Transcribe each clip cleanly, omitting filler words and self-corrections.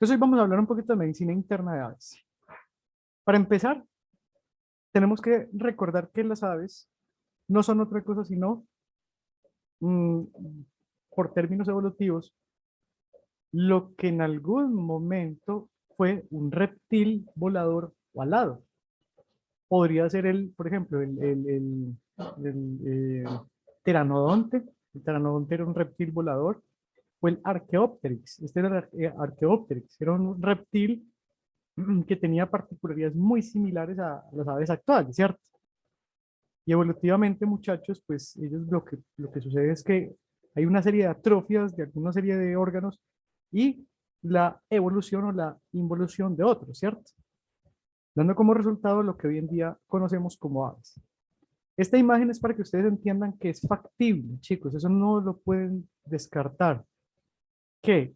Entonces hoy vamos a hablar un poquito de medicina interna de aves. Para empezar, tenemos que recordar que las aves no son otra cosa sino, mm, por términos evolutivos, lo que en algún momento fue un reptil volador o alado. Podría ser por ejemplo, el pteranodonte. El pteranodonte era un reptil volador. O el Archaeopteryx. Este era el Archaeopteryx. Era un reptil que tenía particularidades muy similares a las aves actuales, ¿cierto? Y evolutivamente, muchachos, pues ellos lo que sucede es que hay una serie de atrofias de alguna serie de órganos y la evolución o la involución de otros, ¿cierto? Dando como resultado lo que hoy en día conocemos como aves. Esta imagen es para que ustedes entiendan que es factible, chicos, eso no lo pueden descartar, que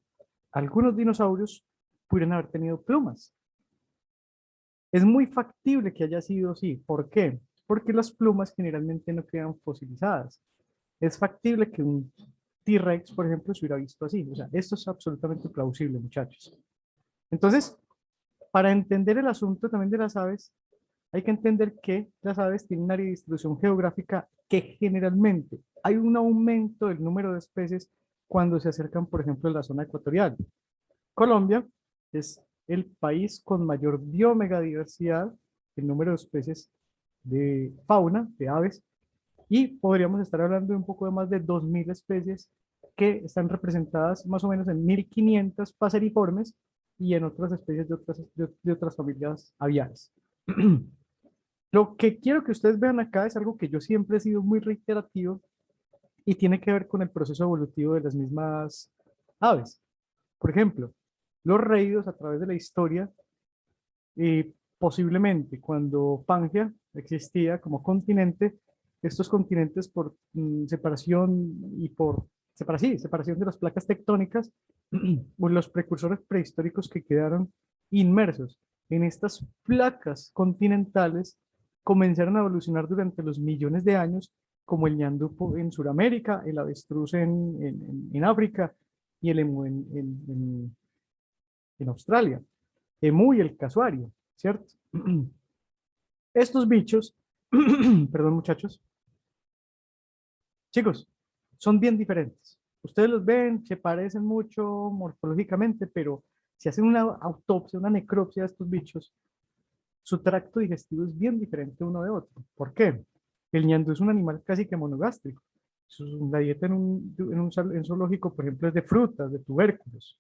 algunos dinosaurios pudieran haber tenido plumas. Es muy factible que haya sido así. ¿Por qué? Porque las plumas generalmente no quedan fosilizadas. Es factible que un T-Rex, por ejemplo, se hubiera visto así. O sea, esto es absolutamente plausible, muchachos. Entonces, para entender el asunto también de las aves, hay que entender que las aves tienen un área de distribución geográfica que generalmente hay un aumento del número de especies cuando se acercan, por ejemplo, a la zona ecuatorial. Colombia es el país con mayor biomegadiversidad, el número de especies de fauna, de aves, y podríamos estar hablando de un poco de más de 2.000 especies que están representadas más o menos en 1.500 paseriformes y en otras especies de otras familias aviares. Lo que quiero que ustedes vean acá es algo que yo siempre he sido muy reiterativo y tiene que ver con el proceso evolutivo de las mismas aves. Por ejemplo, los reídos a través de la historia, posiblemente cuando Pangea existía como continente, estos continentes por separación y por separación de las placas tectónicas, o los precursores prehistóricos que quedaron inmersos en estas placas continentales, comenzaron a evolucionar durante los millones de años, como el ñandú en Sudamérica, el avestruz en África y el emu en Australia, emú y el casuario, ¿cierto? Estos bichos, perdón muchachos, chicos, son bien diferentes. Ustedes los ven, se parecen mucho morfológicamente, pero si hacen una autopsia, una necropsia de estos bichos, su tracto digestivo es bien diferente uno de otro. ¿Por qué? El ñandú es un animal casi que monogástrico. La dieta en zoológico, por ejemplo, es de frutas, de tubérculos.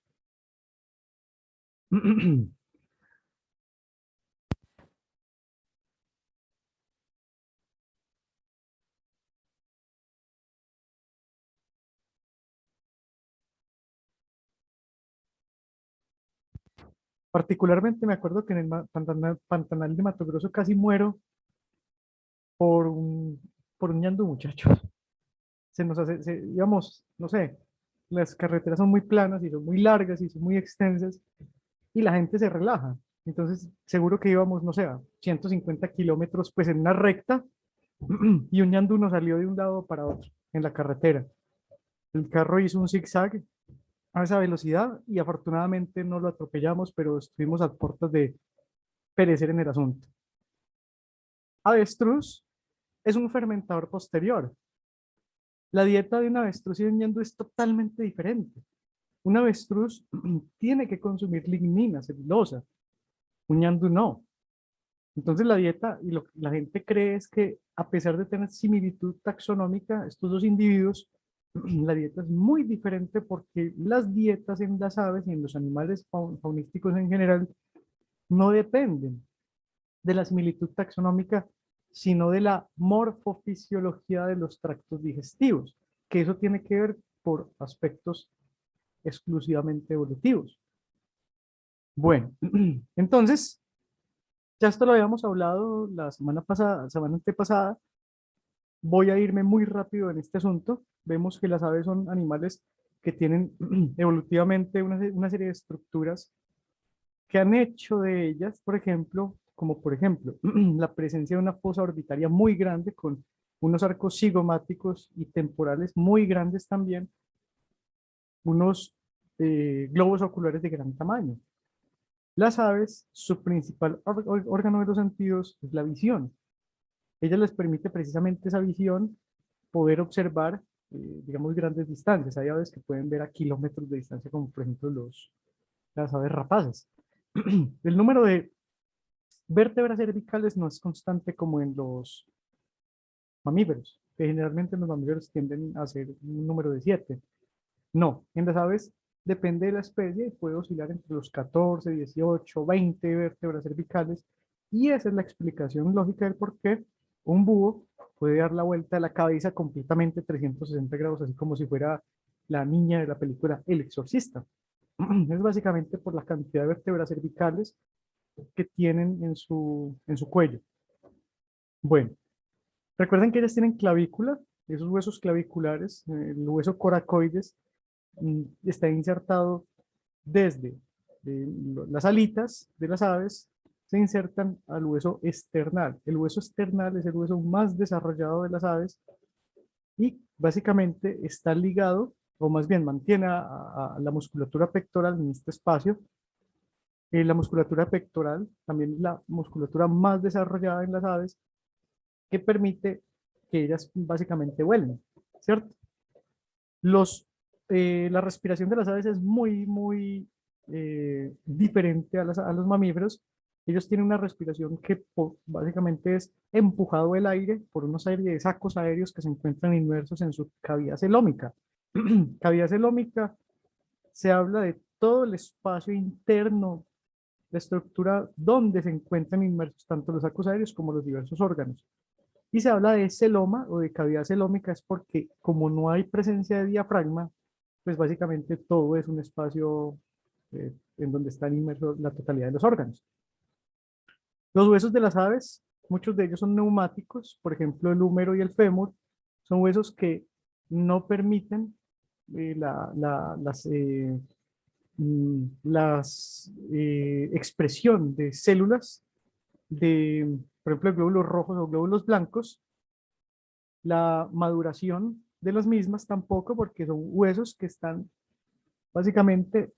Particularmente me acuerdo que en el Pantanal de Mato Grosso casi muero por un ñandú, muchachos. Digamos, no sé, las carreteras son muy planas y son muy largas y son muy extensas y la gente se relaja. Entonces, seguro que íbamos, no sé, a 150 kilómetros, pues en una recta, y un ñandú nos salió de un lado para otro en la carretera. El carro hizo un zigzag a esa velocidad y afortunadamente no lo atropellamos, pero estuvimos a puertas de perecer en el asunto. Avestruz es un fermentador posterior. La dieta de un avestruz y de un ñandú es totalmente diferente. Un avestruz tiene que consumir lignina, celulosa. Un ñandú no. Entonces la dieta, y lo que la gente cree es que a pesar de tener similitud taxonómica, estos dos individuos, la dieta es muy diferente porque las dietas en las aves y en los animales faunísticos en general no dependen de la similitud taxonómica, sino de la morfofisiología de los tractos digestivos, que eso tiene que ver por aspectos exclusivamente evolutivos. Bueno, entonces, ya esto lo habíamos hablado la semana pasada, semana antepasada. Voy a irme muy rápido en este asunto. Vemos que las aves son animales que tienen evolutivamente una serie de estructuras que han hecho de ellas, por ejemplo, como por ejemplo, la presencia de una fosa orbitaria muy grande con unos arcos cigomáticos y temporales muy grandes también, unos globos oculares de gran tamaño. Las aves, su principal órgano de los sentidos es la visión. Ella les permite precisamente esa visión, poder observar, digamos, grandes distancias. Hay aves que pueden ver a kilómetros de distancia, como por ejemplo las aves rapaces. El número de vértebras cervicales no es constante como en los mamíferos, que generalmente los mamíferos tienden a ser un número de 7. No, en las aves depende de la especie y puede oscilar entre los 14, 18, 20 vértebras cervicales, y esa es la explicación lógica del por qué un búho puede dar la vuelta a la cabeza completamente 360 grados, así como si fuera la niña de la película El Exorcista. Es básicamente por la cantidad de vértebras cervicales que tienen en su cuello. Bueno, recuerden que ellas tienen clavícula, esos huesos claviculares, el hueso coracoides, está insertado desde las alitas de las aves, se insertan al hueso esternal. El hueso esternal es el hueso más desarrollado de las aves y básicamente está ligado, o más bien mantiene a la musculatura pectoral en este espacio. La musculatura pectoral también es la musculatura más desarrollada en las aves, que permite que ellas básicamente vuelen, ¿cierto? La respiración de las aves es muy diferente a los mamíferos. Ellos tienen una respiración que básicamente es empujado el aire por una serie de sacos aéreos que se encuentran inmersos en su cavidad celómica. Cavidad celómica se habla de todo el espacio interno, la estructura donde se encuentran inmersos tanto los sacos aéreos como los diversos órganos. Y se habla de celoma o de cavidad celómica es porque como no hay presencia de diafragma, pues básicamente todo es un espacio en donde están inmersos la totalidad de los órganos. Los huesos de las aves, muchos de ellos son neumáticos, por ejemplo el húmero y el fémur, son huesos que no permiten expresión de células de, por ejemplo, glóbulos rojos o glóbulos blancos, la maduración de las mismas tampoco, porque son huesos que están básicamente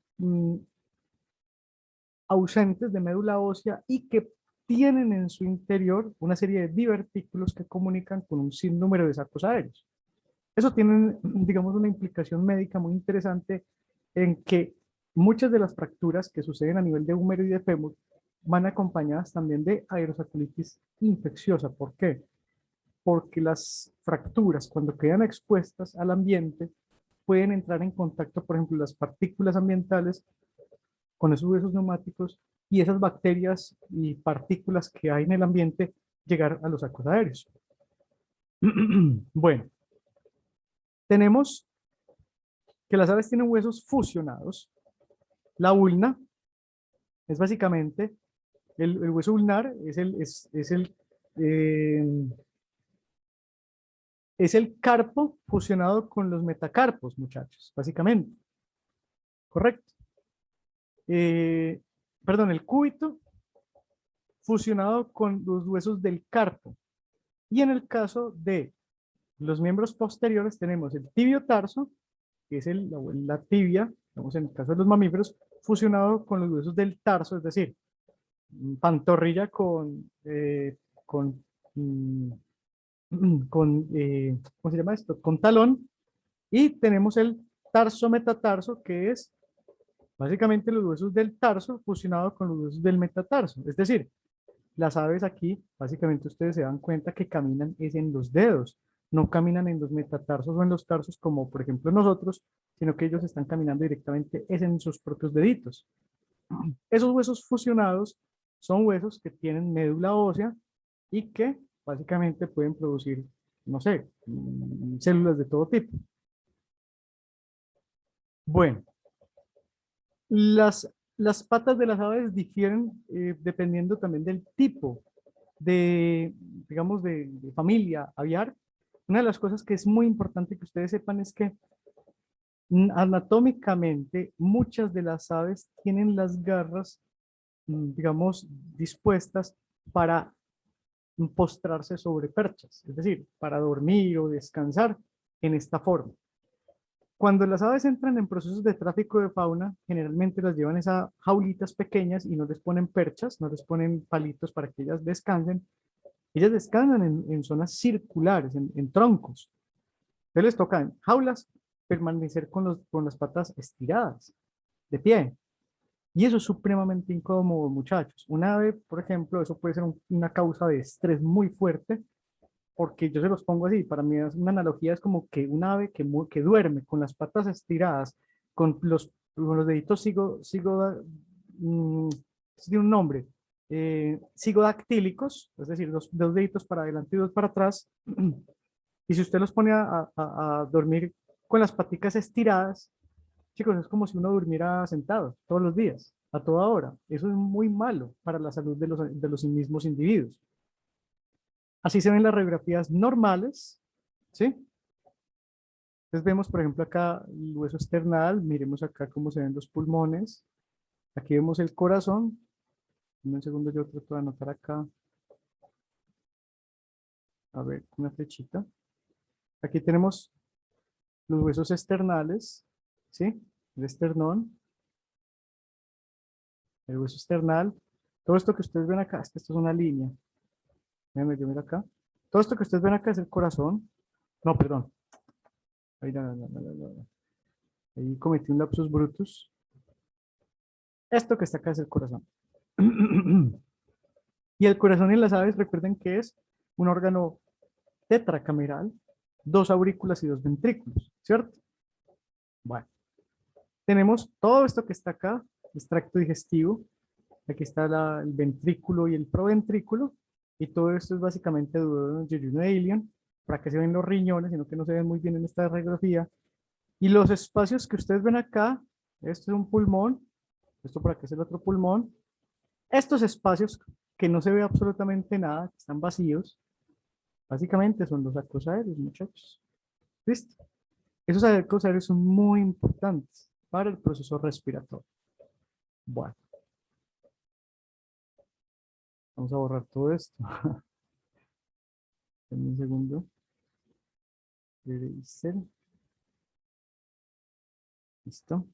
ausentes de médula ósea y que tienen en su interior una serie de divertículos que comunican con un sinnúmero de sacos aéreos. Eso tiene, digamos, una implicación médica muy interesante en que muchas de las fracturas que suceden a nivel de húmero y de fémur van acompañadas también de aerosacolitis infecciosa. ¿Por qué? Porque las fracturas, cuando quedan expuestas al ambiente, pueden entrar en contacto, por ejemplo, las partículas ambientales con esos huesos neumáticos y esas bacterias y partículas que hay en el ambiente llegar a los sacos aéreos. Bueno, tenemos que las aves tienen huesos fusionados. La ulna es básicamente, el hueso ulnar eh, es el carpo fusionado con los metacarpos, muchachos, básicamente. ¿Correcto? Eh, Perdón, el cúbito fusionado con los huesos del carpo. Y en el caso de los miembros posteriores tenemos el tibio tarso, que es la tibia, digamos en el caso de los mamíferos, fusionado con los huesos del tarso, es decir, pantorrilla con, mm, ¿cómo se llama esto? Con talón, y tenemos el tarso metatarso, que es básicamente los huesos del tarso fusionados con los huesos del metatarso. Es decir, las aves aquí, básicamente ustedes se dan cuenta que caminan es en los dedos, no caminan en los metatarsos o en los tarsos como por ejemplo nosotros, sino que ellos están caminando directamente es en sus propios deditos. Esos huesos fusionados son huesos que tienen médula ósea y que básicamente pueden producir, no sé, células de todo tipo. Bueno, las patas de las aves difieren dependiendo también del tipo de, digamos, de familia aviar. Una de las cosas que es muy importante que ustedes sepan es que anatómicamente muchas de las aves tienen las garras, digamos, dispuestas para postrarse sobre perchas, es decir, para dormir o descansar en esta forma. Cuando las aves entran en procesos de tráfico de fauna, generalmente las llevan esas jaulitas pequeñas y no les ponen perchas, no les ponen palitos para que ellas descansen. Ellas descansan en zonas circulares, en troncos. Entonces les toca en jaulas permanecer con las patas estiradas, de pie. Y eso es supremamente incómodo, muchachos. Un ave, por ejemplo, eso puede ser una causa de estrés muy fuerte, porque yo se los pongo así, para mí es una analogía, es como que un ave que duerme con las patas estiradas, con los deditos eso tiene un nombre, sigodactílicos, es decir, dos deditos para adelante y dos para atrás, y si usted los pone a dormir con las paticas estiradas, chicos, es como si uno durmiera sentado todos los días, a toda hora. Eso es muy malo para la salud de los mismos individuos. Así se ven las radiografías normales, ¿sí? Entonces vemos, por ejemplo, acá el hueso esternal, miremos acá cómo se ven los pulmones. Aquí vemos el corazón. Un segundo, yo trato de anotar acá. A ver, una flechita. Aquí tenemos los huesos esternales, ¿sí? El esternón, el hueso esternal. Todo esto que ustedes ven acá, es que esto es una línea. Déjenme yo miro acá. Todo esto que ustedes ven acá es el corazón. No, perdón. Ahí, no, no, no, no, no, no. Ahí cometí un lapsus brutus. Esto que está acá es el corazón. Y el corazón en las aves, recuerden que es un órgano tetracameral, dos aurículas y dos ventrículos, ¿cierto? Bueno, tenemos todo esto que está acá, el tracto digestivo. Aquí está el ventrículo y el proventrículo. Y todo esto es básicamente duodeno, yeyuno de ilion, para que se ven los riñones, sino que no se ven muy bien en esta radiografía. Y los espacios que ustedes ven acá, esto es un pulmón, esto por acá es el otro pulmón. Estos espacios que no se ve absolutamente nada, que están vacíos, básicamente son los arcos aéreos, muchachos. ¿Listo? Esos arcos aéreos son muy importantes para el proceso respiratorio. Bueno, vamos a borrar todo esto. En un segundo. Listo.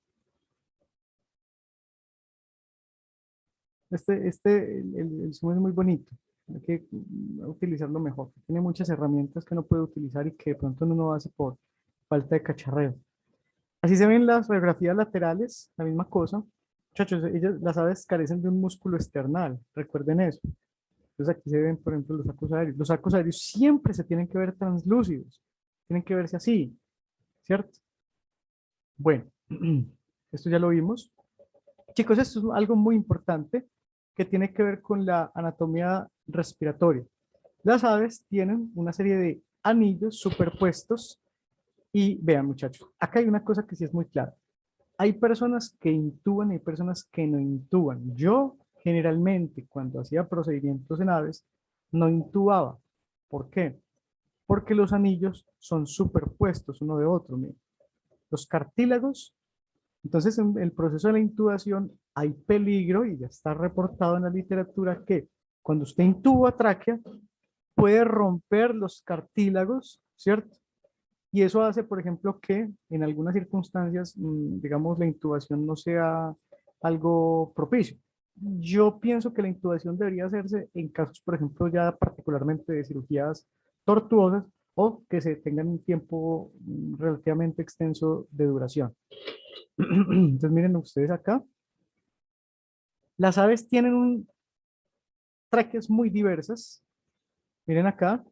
El Zoom es muy bonito. Hay que utilizarlo mejor. Tiene muchas herramientas que uno puede utilizar y que de pronto uno no hace por falta de cacharreo. Así se ven las radiografías laterales, la misma cosa. Muchachos, las aves carecen de un músculo esternal, recuerden eso. Entonces aquí se ven, por ejemplo, los arcos aéreos. Los arcos aéreos siempre se tienen que ver translúcidos, tienen que verse así, ¿cierto? Bueno, esto ya lo vimos. Chicos, esto es algo muy importante que tiene que ver con la anatomía respiratoria. Las aves tienen una serie de anillos superpuestos y vean, muchachos, acá hay una cosa que sí es muy clara. Hay personas que intuban y hay personas que no intuban. Yo generalmente cuando hacía procedimientos en aves no intubaba. ¿Por qué? Porque los anillos son superpuestos uno de otro. Miren. Los cartílagos, entonces en el proceso de la intubación hay peligro y ya está reportado en la literatura que cuando usted intuba tráquea puede romper los cartílagos, ¿cierto? Y eso hace, por ejemplo, que en algunas circunstancias, digamos, la intubación no sea algo propicio. Yo pienso que la intubación debería hacerse en casos, por ejemplo, ya particularmente de cirugías tortuosas o que se tengan un tiempo relativamente extenso de duración. Entonces, miren ustedes acá. Las aves tienen tráqueas muy diversas. Miren acá,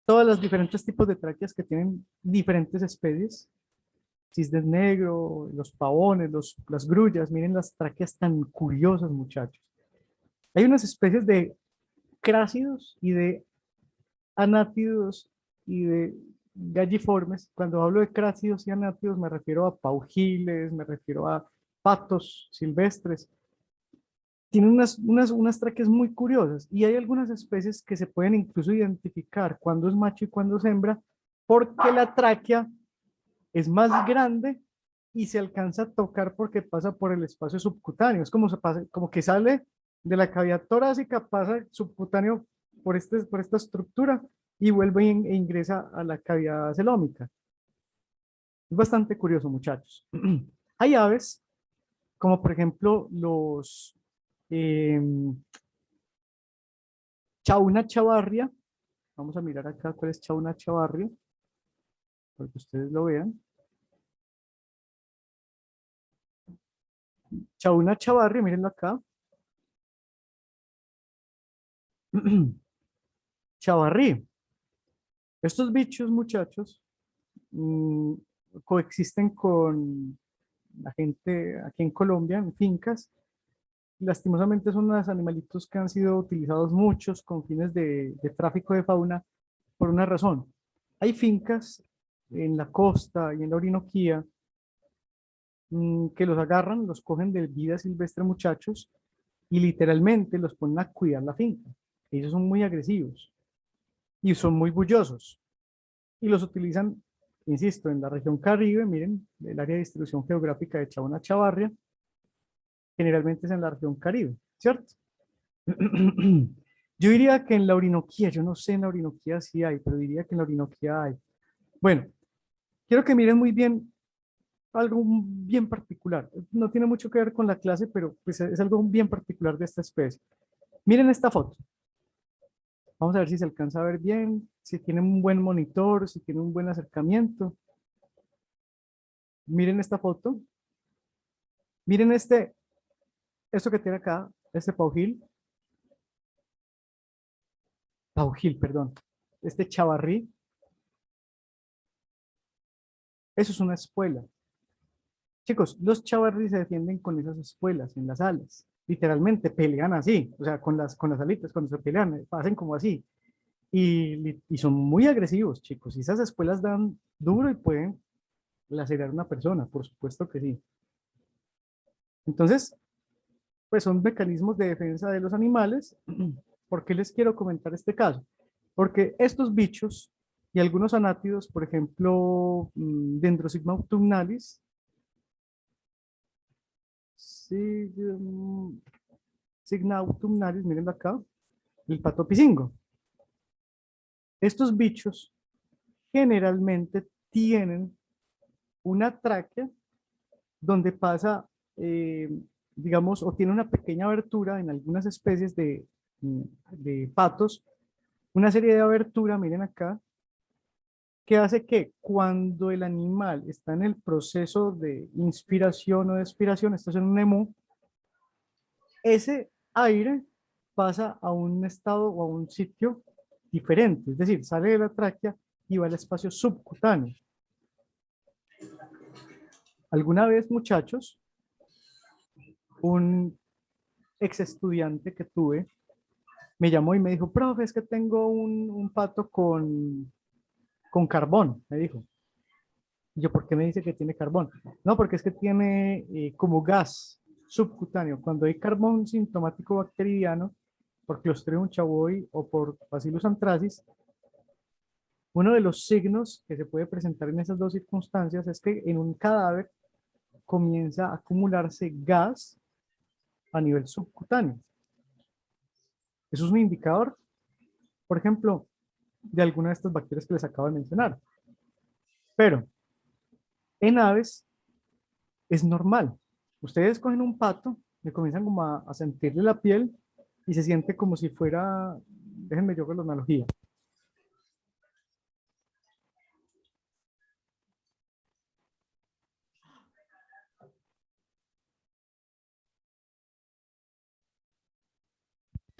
todos los diferentes tipos de tráqueas que tienen diferentes especies. Cisnes negro, los pavones, las grullas, miren las tráqueas tan curiosas, muchachos. Hay unas especies de crácidos y de anátidos y de galliformes. Cuando hablo de crácidos y anátidos me refiero a paujiles, me refiero a patos silvestres. Tienen unas tráqueas muy curiosas y hay algunas especies que se pueden incluso identificar cuándo es macho y cuándo es hembra porque la tráquea es más grande y se alcanza a tocar porque pasa por el espacio subcutáneo. Es como, como que sale de la cavidad torácica, pasa subcutáneo por esta estructura y vuelve e ingresa a la cavidad celómica. Es bastante curioso, muchachos. Hay aves, como por ejemplo los chauna chavarria. Vamos a mirar acá cuál es chauna chavarria, para que ustedes lo vean. Chauna chavarria, mírenlo acá. Chavarrí. Estos bichos, muchachos, mm, coexisten con la gente aquí en Colombia, en fincas. Lastimosamente son unos animalitos que han sido utilizados muchos con fines de tráfico de fauna por una razón. Hay fincas en la costa y en la Orinoquía que los agarran, los cogen de vida silvestre, muchachos, y literalmente los ponen a cuidar la finca. Ellos son muy agresivos y son muy bullosos y los utilizan, insisto, en la región Caribe. Miren, el área de distribución geográfica de Chabona Chavarria generalmente es en la región Caribe, ¿cierto? Yo diría que en la Orinoquía, yo no sé en la Orinoquía si hay, pero diría que en la Orinoquía hay. Bueno, quiero que miren muy bien algo bien particular. No tiene mucho que ver con la clase, pero pues es algo bien particular de esta especie. Miren esta foto. Vamos a ver si se alcanza a ver bien, si tiene un buen monitor, si tiene un buen acercamiento. Miren esta foto. Miren esto que tiene acá, este paujil, perdón, este chavarrí. Eso es una espuela. Chicos, los chavarris se defienden con esas espuelas en las alas. Literalmente pelean así, o sea, con las alitas, cuando se pelean, hacen como así. Y son muy agresivos, chicos. Y esas espuelas dan duro y pueden lacerar a una persona, por supuesto que sí. Entonces, pues son mecanismos de defensa de los animales. ¿Por qué les quiero comentar este caso? Porque estos bichos y algunos anátidos, por ejemplo, Dendrosigma autumnalis, sí, Signa autumnalis, miren acá, el pato pisingo. Estos bichos generalmente tienen una tráquea donde pasa, eh, digamos, o tiene una pequeña abertura en algunas especies de patos, una serie de abertura, miren acá, que hace que cuando el animal está en el proceso de inspiración o de expiración, esto es en un emú, ese aire pasa a un estado o a un sitio diferente, es decir, sale de la tráquea y va al espacio subcutáneo. Alguna vez, muchachos, un ex estudiante que tuve me llamó y me dijo, profe, es que tengo un pato con carbón, me dijo. Y yo, ¿por qué me dice que tiene carbón? No, porque es que tiene como gas subcutáneo. Cuando hay carbón sintomático bacteriano, por Clostridium chavoi o por Bacillus anthracis, uno de los signos que se puede presentar en esas dos circunstancias es que en un cadáver comienza a acumularse gas a nivel subcutáneo. Eso es un indicador, por ejemplo, de alguna de estas bacterias que les acabo de mencionar. Pero en aves es normal. Ustedes cogen un pato, le comienzan como a sentirle la piel y se siente como si fuera, déjenme yo con la analogía.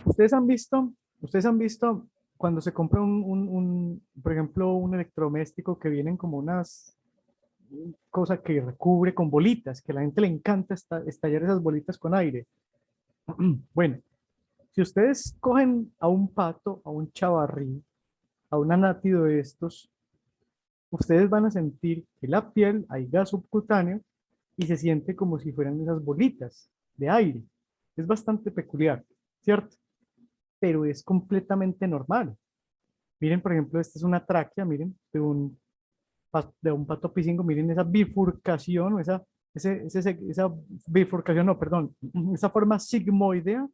Ustedes han visto cuando se compra por ejemplo, un electrodoméstico que vienen como unas cosas que recubre con bolitas, que a la gente le encanta estallar esas bolitas con aire. Bueno, si ustedes cogen a un pato, a un chavarrí, a un anátido de estos, ustedes van a sentir que la piel hay gas subcutáneo y se siente como si fueran esas bolitas de aire. Es bastante peculiar, ¿cierto? Pero es completamente normal. Miren, por ejemplo, esta es una tráquea, miren, de un pato pisingo, miren esa bifurcación, o esa bifurcación, no, perdón, esa forma sigmoidea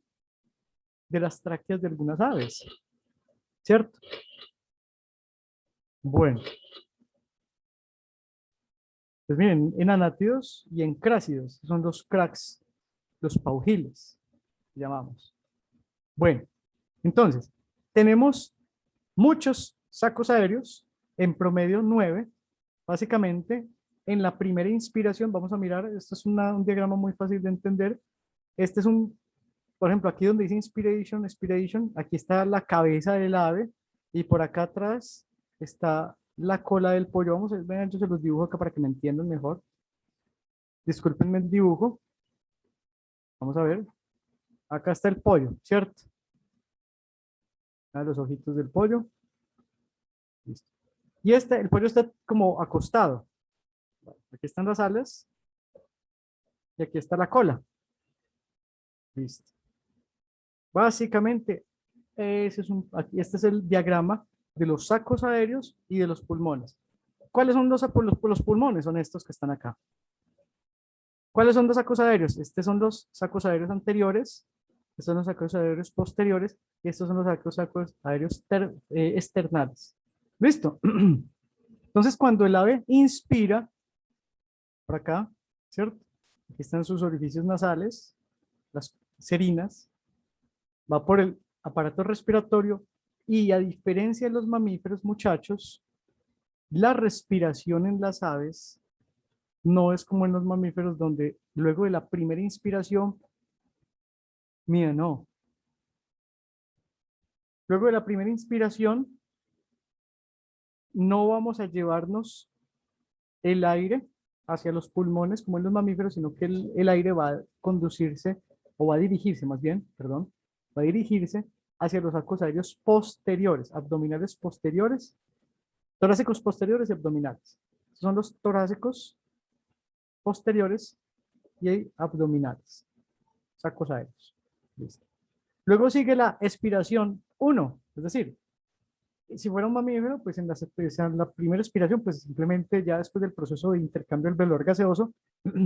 de las tráqueas de algunas aves, ¿cierto? Bueno, Pues miren, en anátidos y en crásidos, son los cracks, los paugiles, llamamos. Bueno, entonces, tenemos muchos sacos aéreos, en promedio 9, básicamente, en la primera inspiración, vamos a mirar, esto es un diagrama muy fácil de entender. Este es por ejemplo, aquí donde dice inspiration, expiration, aquí está la cabeza del ave y por acá atrás está la cola del pollo. Vamos a ver, vean, yo se los dibujo acá para que me entiendan mejor. Discúlpenme el dibujo. Vamos a ver. Acá está el pollo, ¿cierto? Los ojitos del pollo. Listo. Y el pollo está como acostado. Aquí están las alas y aquí está la cola. Listo. Básicamente, este es el diagrama de los sacos aéreos y de los pulmones. ¿Cuáles son los pulmones? Son estos que están acá. ¿Cuáles son los sacos aéreos? Estos son los sacos aéreos anteriores, estos son los sacos aéreos posteriores y estos son los sacos aéreos externales. ¿Listo? Entonces, cuando el ave inspira, por acá, ¿cierto? Aquí están sus orificios nasales, las serinas, va por el aparato respiratorio y a diferencia de los mamíferos, muchachos, la respiración en las aves no es como en los mamíferos donde luego de la primera inspiración, mira, no. Luego de la primera inspiración, no vamos a llevarnos el aire hacia los pulmones como en los mamíferos, sino que el aire va a conducirse, o va a dirigirse más bien, perdón, va a dirigirse hacia los sacos aéreos posteriores, abdominales posteriores, torácicos posteriores y abdominales. Estos son los torácicos posteriores y abdominales, sacos aéreos. Listo. Luego sigue la expiración 1, es decir, si fuera un mamífero, pues en la primera expiración, pues simplemente ya después del proceso de intercambio del velor gaseoso,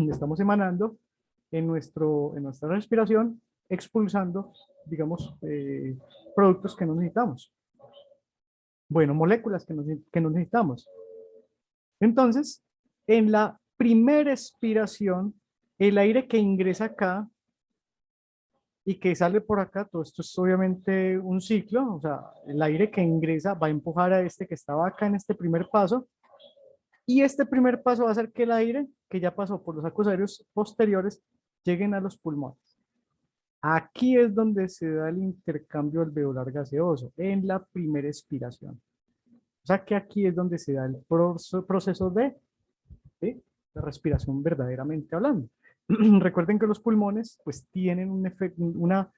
estamos emanando en nuestra respiración, expulsando, digamos, productos que no necesitamos. Bueno, moléculas que no necesitamos. Entonces, en la primera expiración, el aire que ingresa acá y que sale por acá, todo esto es obviamente un ciclo, o sea, el aire que ingresa va a empujar a este que estaba acá en este primer paso, y este primer paso va a hacer que el aire que ya pasó por los sacos aéreos posteriores lleguen a los pulmones. Aquí es donde se da el intercambio alveolar gaseoso, en la primera expiración. O sea que aquí es donde se da el proceso de respiración verdaderamente hablando. Recuerden que los pulmones pues tienen una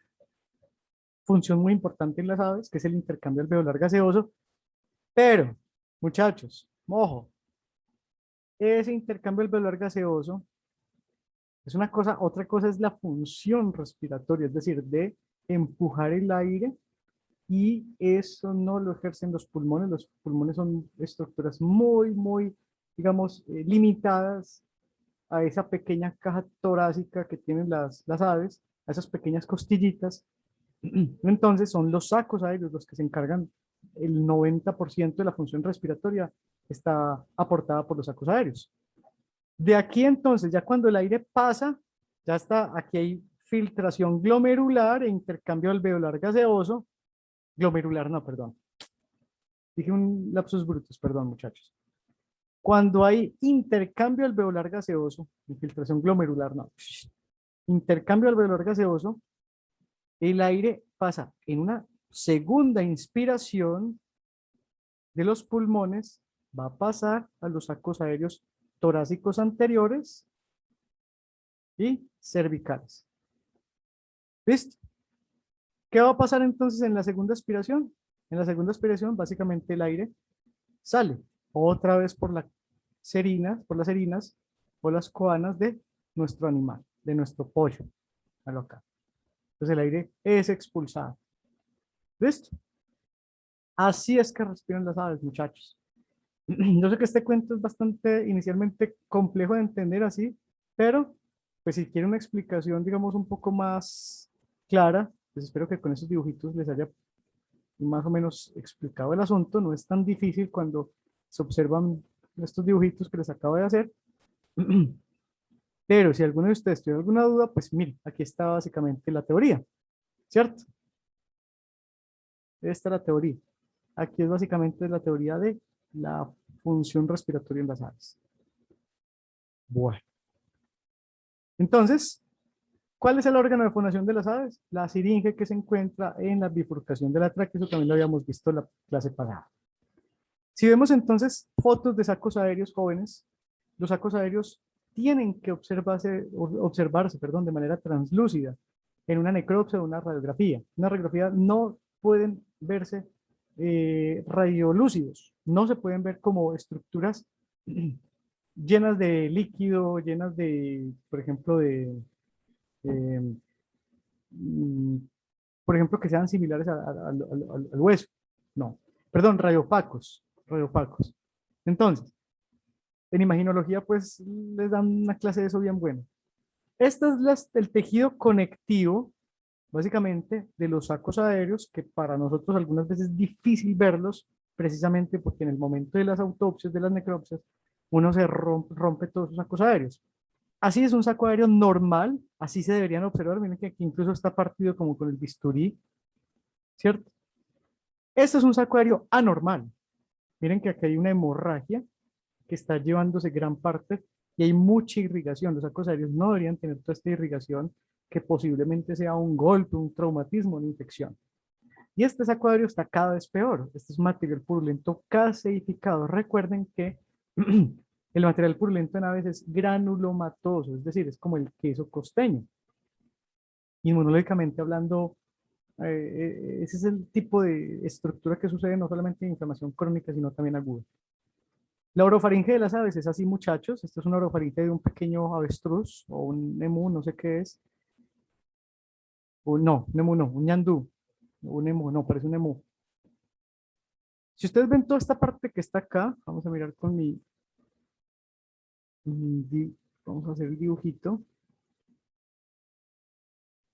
función muy importante en las aves, que es el intercambio alveolar gaseoso, pero, muchachos, ojo, ese intercambio alveolar gaseoso es una cosa, otra cosa es la función respiratoria, es decir, de empujar el aire y eso no lo ejercen los pulmones son estructuras muy, digamos, limitadas a esa pequeña caja torácica que tienen las aves, a esas pequeñas costillitas. Entonces son los sacos aéreos los que se encargan, el 90% de la función respiratoria está aportada por los sacos aéreos. De aquí entonces, ya cuando el aire pasa, ya está, aquí hay filtración glomerular e intercambio alveolar gaseoso. Glomerular, no, perdón. Dije un lapsus brutus, perdón, muchachos. Cuando hay intercambio alveolar gaseoso, infiltración glomerular, no. Intercambio alveolar gaseoso, el aire pasa en una segunda inspiración de los pulmones, va a pasar a los sacos aéreos torácicos anteriores y cervicales. ¿Listo? ¿Qué va a pasar entonces en la segunda aspiración? En la segunda aspiración, básicamente el aire sale otra vez por las serinas o las coanas de nuestro animal, de nuestro pollo. Acá. Entonces el aire es expulsado. ¿Listo? Así es que respiran las aves, muchachos. Yo sé que este cuento es bastante inicialmente complejo de entender así, pero pues si quieren una explicación, digamos, un poco más clara, pues espero que con esos dibujitos les haya más o menos explicado el asunto. No es tan difícil cuando se observan estos dibujitos que les acabo de hacer. Pero si alguno de ustedes tiene alguna duda, pues mire, aquí está básicamente la teoría, ¿cierto? Esta es la teoría. Aquí es básicamente la teoría de la función respiratoria en las aves. Bueno, entonces, ¿cuál es el órgano de fonación de las aves? La siringe que se encuentra en la bifurcación de la tráquea, eso también lo habíamos visto en la clase pasada. Si vemos entonces fotos de sacos aéreos jóvenes, los sacos aéreos tienen que observarse, perdón, de manera translúcida en una necropsia o una radiografía. Una radiografía no pueden verse radiolúcidos, no se pueden ver como estructuras llenas de líquido, llenas de, por ejemplo, eh, mm, por ejemplo, que sean similares al hueso. No, perdón, radiopacos, radiopacos. Entonces, en imaginología, pues les dan una clase de eso bien buena. Este es el tejido conectivo, básicamente, de los sacos aéreos, que para nosotros algunas veces es difícil verlos, precisamente porque en el momento de las autopsias, de las necropsias, uno se rompe todos los sacos aéreos. Así es un saco aéreo normal, así se deberían observar. Miren que aquí incluso está partido como con el bisturí, ¿cierto? Este es un saco aéreo anormal. Miren que aquí hay una hemorragia que está llevándose gran parte y hay mucha irrigación. Los sacos aéreos no deberían tener toda esta irrigación que posiblemente sea un golpe, un traumatismo, una infección. Y este saco aéreo está cada vez peor. Este es material purulento caseificado. Recuerden que el material purulento en aves es granulomatoso, es decir, es como el queso costeño. Inmunológicamente hablando, ese es el tipo de estructura que sucede no solamente en inflamación crónica, sino también aguda. La orofaringe de las aves es así, muchachos. Esto es una orofaringe de un pequeño avestruz o un emú, no sé qué es. O no, un emú no, un ñandú. Un emú, no, parece un emú. Si ustedes ven toda esta parte que está acá, vamos a mirar con vamos a hacer el dibujito.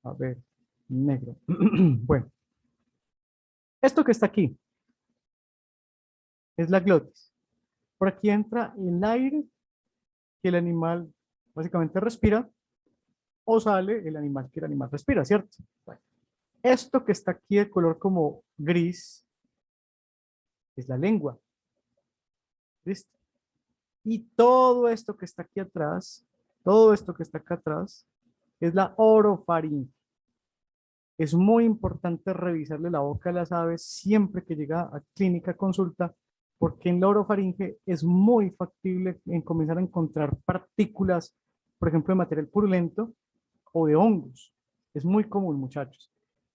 A ver, negro. Bueno, esto que está aquí es la glotis. Por aquí entra el aire que el animal básicamente respira o sale el animal que el animal respira, ¿cierto? Bueno, esto que está aquí de color como gris es la lengua, ¿listo? Y todo esto que está aquí atrás, todo esto que está acá atrás, es la orofaringe. Es muy importante revisarle la boca a las aves siempre que llega a clínica consulta, porque en la orofaringe es muy factible en comenzar a encontrar partículas, por ejemplo, de material purulento o de hongos. Es muy común, muchachos.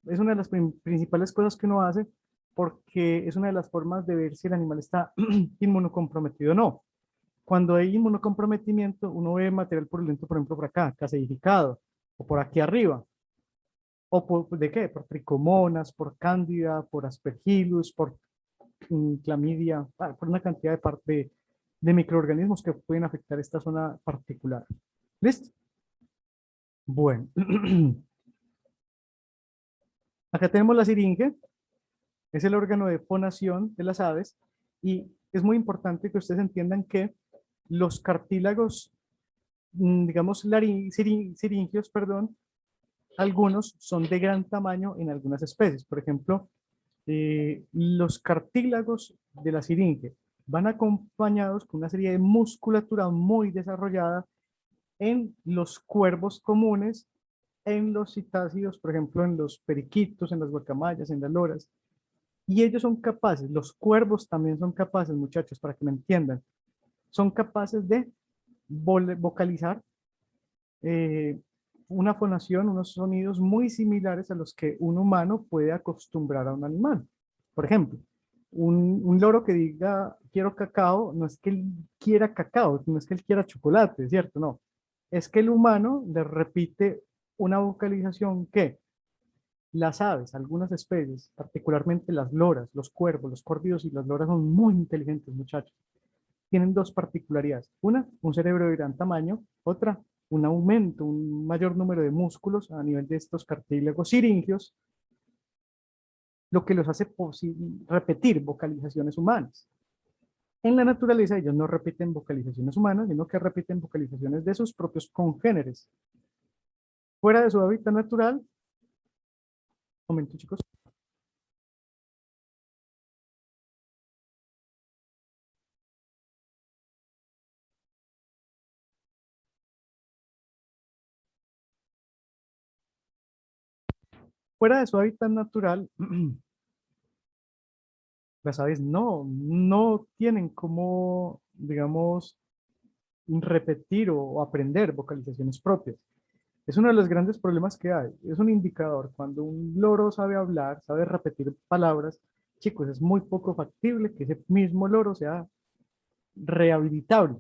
Es una de las principales cosas que uno hace porque es una de las formas de ver si el animal está inmunocomprometido o no. Cuando hay inmunocomprometimiento, uno ve material purulento, por ejemplo, por acá, caseificado, o por aquí arriba. ¿O de qué? Por tricomonas, por cándida, por aspergillus, por clamidia, por una cantidad de microorganismos que pueden afectar esta zona particular. ¿Listo? Bueno. Acá tenemos la siringe, es el órgano de fonación de las aves y es muy importante que ustedes entiendan que los cartílagos, digamos, siringios, perdón, algunos son de gran tamaño en algunas especies. Por ejemplo, los cartílagos de la siringe van acompañados con una serie de musculatura muy desarrollada en los cuervos comunes, en los citácidos, por ejemplo, en los periquitos, en las guacamayas, en las loras. Y ellos son capaces, los cuervos también son capaces, muchachos, para que me entiendan, son capaces de vocalizar eh, una fonación, unos sonidos muy similares a los que un humano puede acostumbrar a un animal. Por ejemplo, un loro que diga quiero cacao, no es que él quiera cacao, no es que él quiera chocolate, ¿cierto? No. Es que el humano le repite una vocalización que las aves, algunas especies, particularmente las loras, los cuervos, los córvidos y las loras son muy inteligentes, muchachos. Tienen dos particularidades. Una, un cerebro de gran tamaño. Otra, un aumento, un mayor número de músculos a nivel de estos cartílagos siringios, lo que los hace repetir vocalizaciones humanas. En la naturaleza ellos no repiten vocalizaciones humanas, sino que repiten vocalizaciones de sus propios congéneres. Fuera de su hábitat natural, momento chicos, fuera de su hábitat natural, las aves no tienen como, digamos, repetir o aprender vocalizaciones propias. Es uno de los grandes problemas que hay. Es un indicador. Cuando un loro sabe hablar, sabe repetir palabras, chicos, es muy poco factible que ese mismo loro sea rehabilitable.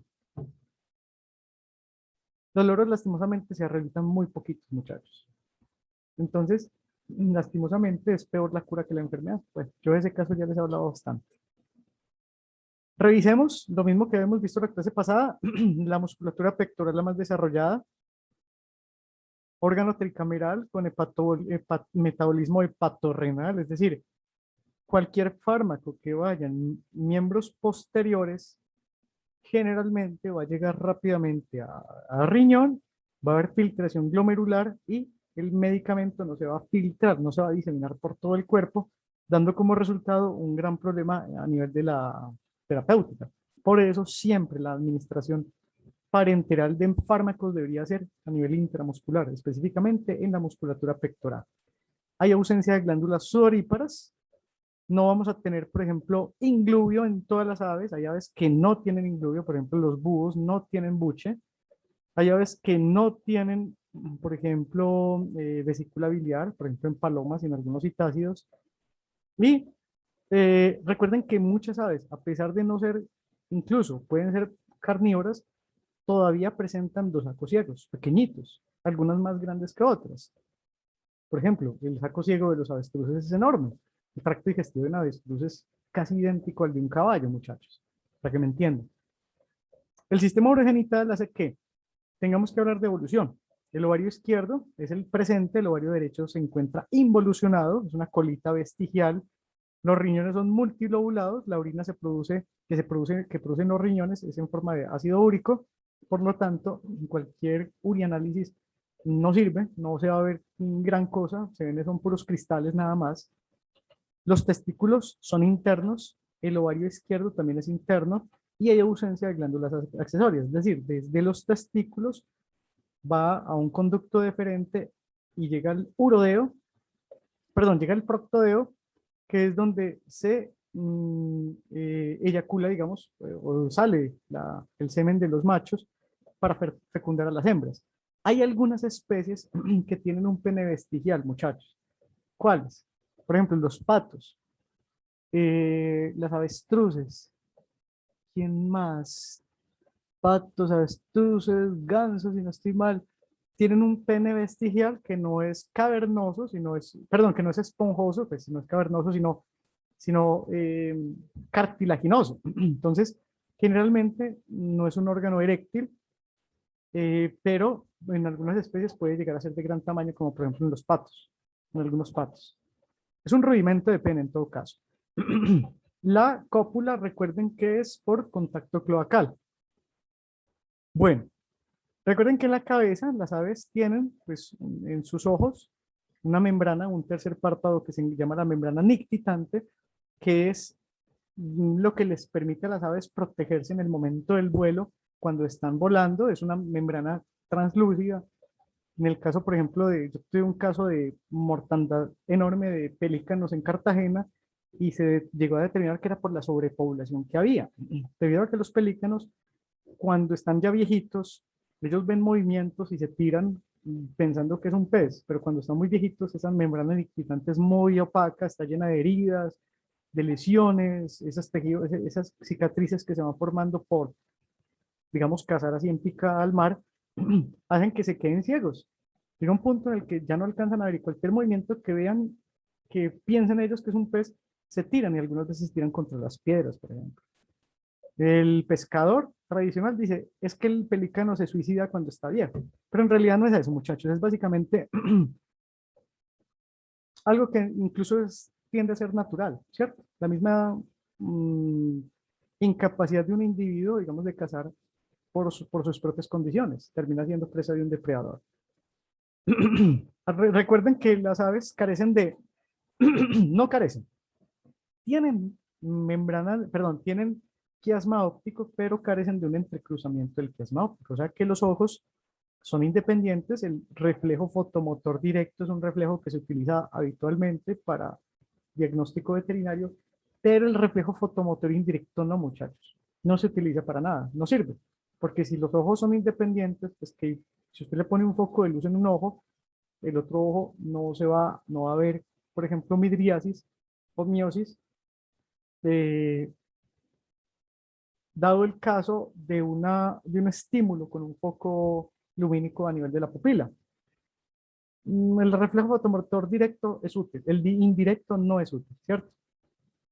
Los loros lastimosamente se rehabilitan muy poquitos, muchachos. Entonces, lastimosamente es peor la cura que la enfermedad. Pues yo de ese caso ya les he hablado bastante. Revisemos lo mismo que habíamos visto la clase pasada, la musculatura pectoral la más desarrollada, órgano tricameral con metabolismo hepatorrenal, es decir, cualquier fármaco que vaya en miembros posteriores generalmente va a llegar rápidamente a riñón, va a haber filtración glomerular y el medicamento no se va a filtrar, no se va a diseminar por todo el cuerpo, dando como resultado un gran problema a nivel de la terapéutica. Por eso siempre la administración parenteral de fármacos debería ser a nivel intramuscular, específicamente en la musculatura pectoral. Hay ausencia de glándulas sudoríparas. No vamos a tener, por ejemplo, inglubio en todas las aves. Hay aves que no tienen inglubio, por ejemplo, los búhos no tienen buche. Hay aves que no tienen, por ejemplo, vesícula biliar, por ejemplo, en palomas y en algunos citácidos. Y recuerden que muchas aves, a pesar de no ser, incluso pueden ser carnívoras, todavía presentan dos sacos ciegos, pequeñitos, algunas más grandes que otras. Por ejemplo, el saco ciego de los avestruces es enorme. El tracto digestivo de un avestruz es casi idéntico al de un caballo, muchachos, para que me entiendan. El sistema urogenital hace que tengamos que hablar de evolución. El ovario izquierdo es el presente, el ovario derecho se encuentra involucionado, es una colita vestigial. Los riñones son multilobulados, la orina que producen los riñones es en forma de ácido úrico, por lo tanto, en cualquier urianálisis no sirve, no se va a ver gran cosa, se ven son puros cristales nada más. Los testículos son internos, el ovario izquierdo también es interno y hay ausencia de glándulas accesorias, es decir, desde los testículos va a un conducto deferente y llega al urodeo, perdón, llega al proctodeo, que es donde se eyacula, digamos, o sale el semen de los machos para fecundar a las hembras. Hay algunas especies que tienen un pene vestigial, muchachos. ¿Cuáles? Por ejemplo, los patos, las avestruces. ¿Quién más? Patos, avestruces, gansos, si no estoy mal, tienen un pene vestigial que no es cavernoso, perdón, que no es esponjoso, pues no es cavernoso, sino cartilaginoso. Entonces, generalmente no es un órgano eréctil, pero en algunas especies puede llegar a ser de gran tamaño, como por ejemplo en los patos, en algunos patos. Es un rudimento de pene en todo caso. La cópula, recuerden que es por contacto cloacal. Bueno, recuerden que en la cabeza las aves tienen, pues, en sus ojos, una membrana, un tercer párpado que se llama la membrana nictitante, que es lo que les permite a las aves protegerse en el momento del vuelo cuando están volando. Es una membrana translúcida. En el caso, por ejemplo, yo tuve un caso de mortandad enorme de pelícanos en Cartagena y se llegó a determinar que era por la sobrepoblación que había, debido a que los pelícanos, cuando están ya viejitos, ellos ven movimientos y se tiran pensando que es un pez, pero cuando están muy viejitos, esa membrana nictitante es muy opaca, está llena de heridas, de lesiones, esos tejidos, esas cicatrices que se van formando por, digamos, cazar así en picada al mar, hacen que se queden ciegos. Llega un punto en el que ya no alcanzan a ver y cualquier movimiento que vean, que piensen ellos que es un pez, se tiran y algunas veces se tiran contra las piedras, por ejemplo. El pescador tradicional dice, es que el pelícano se suicida cuando está viejo, pero en realidad no es eso, muchachos, es básicamente algo que incluso tiende a ser natural, ¿cierto? La misma incapacidad de un individuo, digamos, de cazar por sus propias condiciones. Termina siendo presa de un depredador. Recuerden que las aves carecen de, no carecen, tienen membrana, perdón, tienen quiasma óptico, pero carecen de un entrecruzamiento del quiasma óptico. O sea que los ojos son independientes. El reflejo fotomotor directo es un reflejo que se utiliza habitualmente para diagnóstico veterinario, pero el reflejo fotomotor indirecto no, muchachos. No se utiliza para nada, no sirve. Porque si los ojos son independientes, pues que si usted le pone un foco de luz en un ojo, el otro ojo no va a ver, por ejemplo, midriasis o miosis, eh, dado el caso de un estímulo con un foco lumínico a nivel de la pupila. El reflejo fotomotor directo es útil, el indirecto no es útil, ¿cierto?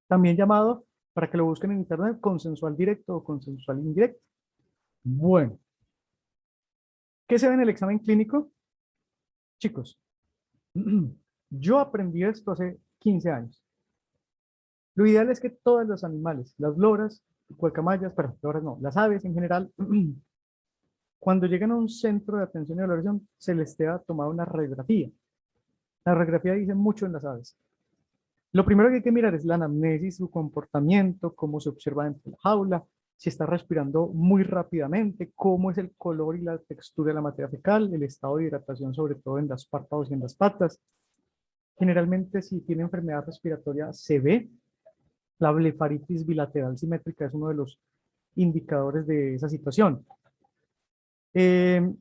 También llamado, para que lo busquen en internet, consensual directo o consensual indirecto. Bueno, ¿qué se ve en el examen clínico? Chicos, yo aprendí esto hace 15 años. Lo ideal es que todos los animales, las loras, cuecamayas, perdón, loras no, las aves en general, cuando llegan a un centro de atención y valoración, se les debe tomar una radiografía. La radiografía dice mucho en las aves. Lo primero que hay que mirar es la anamnesis, su comportamiento, cómo se observa dentro de la jaula, si está respirando muy rápidamente, cómo es el color y la textura de la materia fecal, el estado de hidratación, sobre todo en las párpados y en las patas. Generalmente, si tiene enfermedad respiratoria, se ve. La blefaritis bilateral simétrica es uno de los indicadores de esa situación. Eh,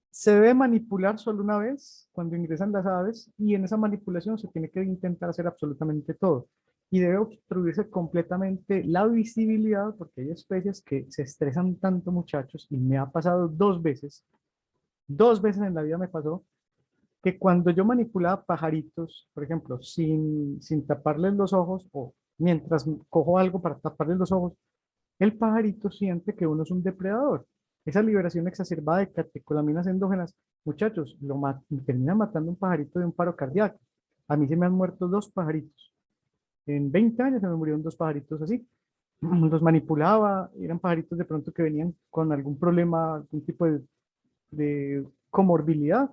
Se debe manipular solo una vez cuando ingresan las aves y en esa manipulación se tiene que intentar hacer absolutamente todo. Y debe obstruirse completamente la visibilidad porque hay especies que se estresan tanto, muchachos, y me ha pasado dos veces en la vida me pasó, que cuando yo manipulaba pajaritos, por ejemplo, sin taparles los ojos o mientras cojo algo para taparles los ojos, el pajarito siente que uno es un depredador. Esa liberación exacerbada de catecolaminas endógenas, muchachos, termina matando un pajarito de un paro cardíaco. A mí se me han muerto dos pajaritos. En 20 años se me murieron dos pajaritos así. Los manipulaba, eran pajaritos de pronto que venían con algún problema, algún tipo de comorbilidad.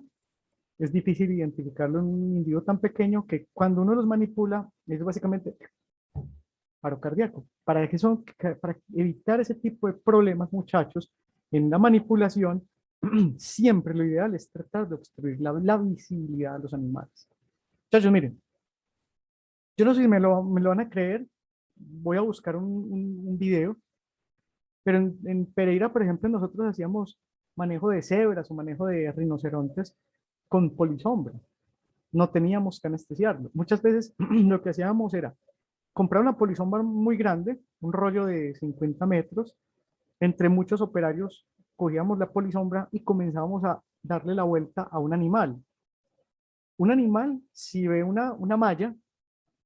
Es difícil identificarlo en un individuo tan pequeño que cuando uno los manipula, es básicamente paro cardíaco. Para evitar ese tipo de problemas, muchachos, en la manipulación, siempre lo ideal es tratar de obstruir la visibilidad de los animales. Muchachos, miren, yo no sé si me lo van a creer, voy a buscar un video, pero en Pereira, por ejemplo, nosotros hacíamos manejo de cebras o manejo de rinocerontes con polisombra. No teníamos que anestesiarlo. Muchas veces lo que hacíamos era comprar una polisombra muy grande, un rollo de 50 metros, entre muchos operarios cogíamos la polisombra y comenzábamos a darle la vuelta a un animal. Un animal, si ve una malla,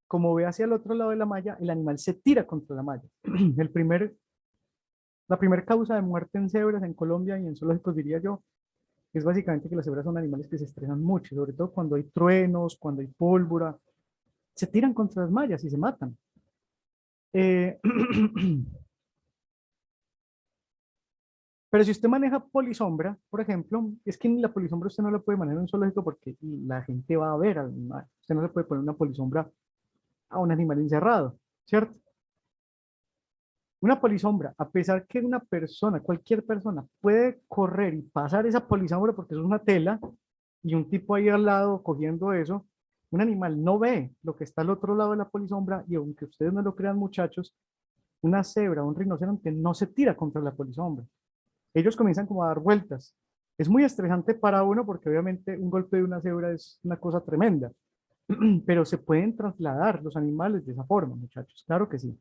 como ve hacia el otro lado de la malla, el animal se tira contra la malla. La primera causa de muerte en cebras en Colombia y en zoológicos, diría yo, es básicamente que las cebras son animales que se estresan mucho, sobre todo cuando hay truenos, cuando hay pólvora, se tiran contra las mallas y se matan. Eh, Pero si usted maneja polisombra, por ejemplo, es que la polisombra usted no la puede manejar en un zoológico porque la gente va a ver al animal. Usted no le puede poner una polisombra a un animal encerrado, ¿cierto? Una polisombra, a pesar que una persona, cualquier persona, puede correr y pasar esa polisombra porque eso es una tela y un tipo ahí al lado cogiendo eso, un animal no ve lo que está al otro lado de la polisombra y aunque ustedes no lo crean, muchachos, una cebra, un rinoceronte no se tira contra la polisombra. Ellos comienzan como a dar vueltas. Es muy estresante para uno porque obviamente un golpe de una cebra es una cosa tremenda, pero se pueden trasladar los animales de esa forma, muchachos, claro que sí.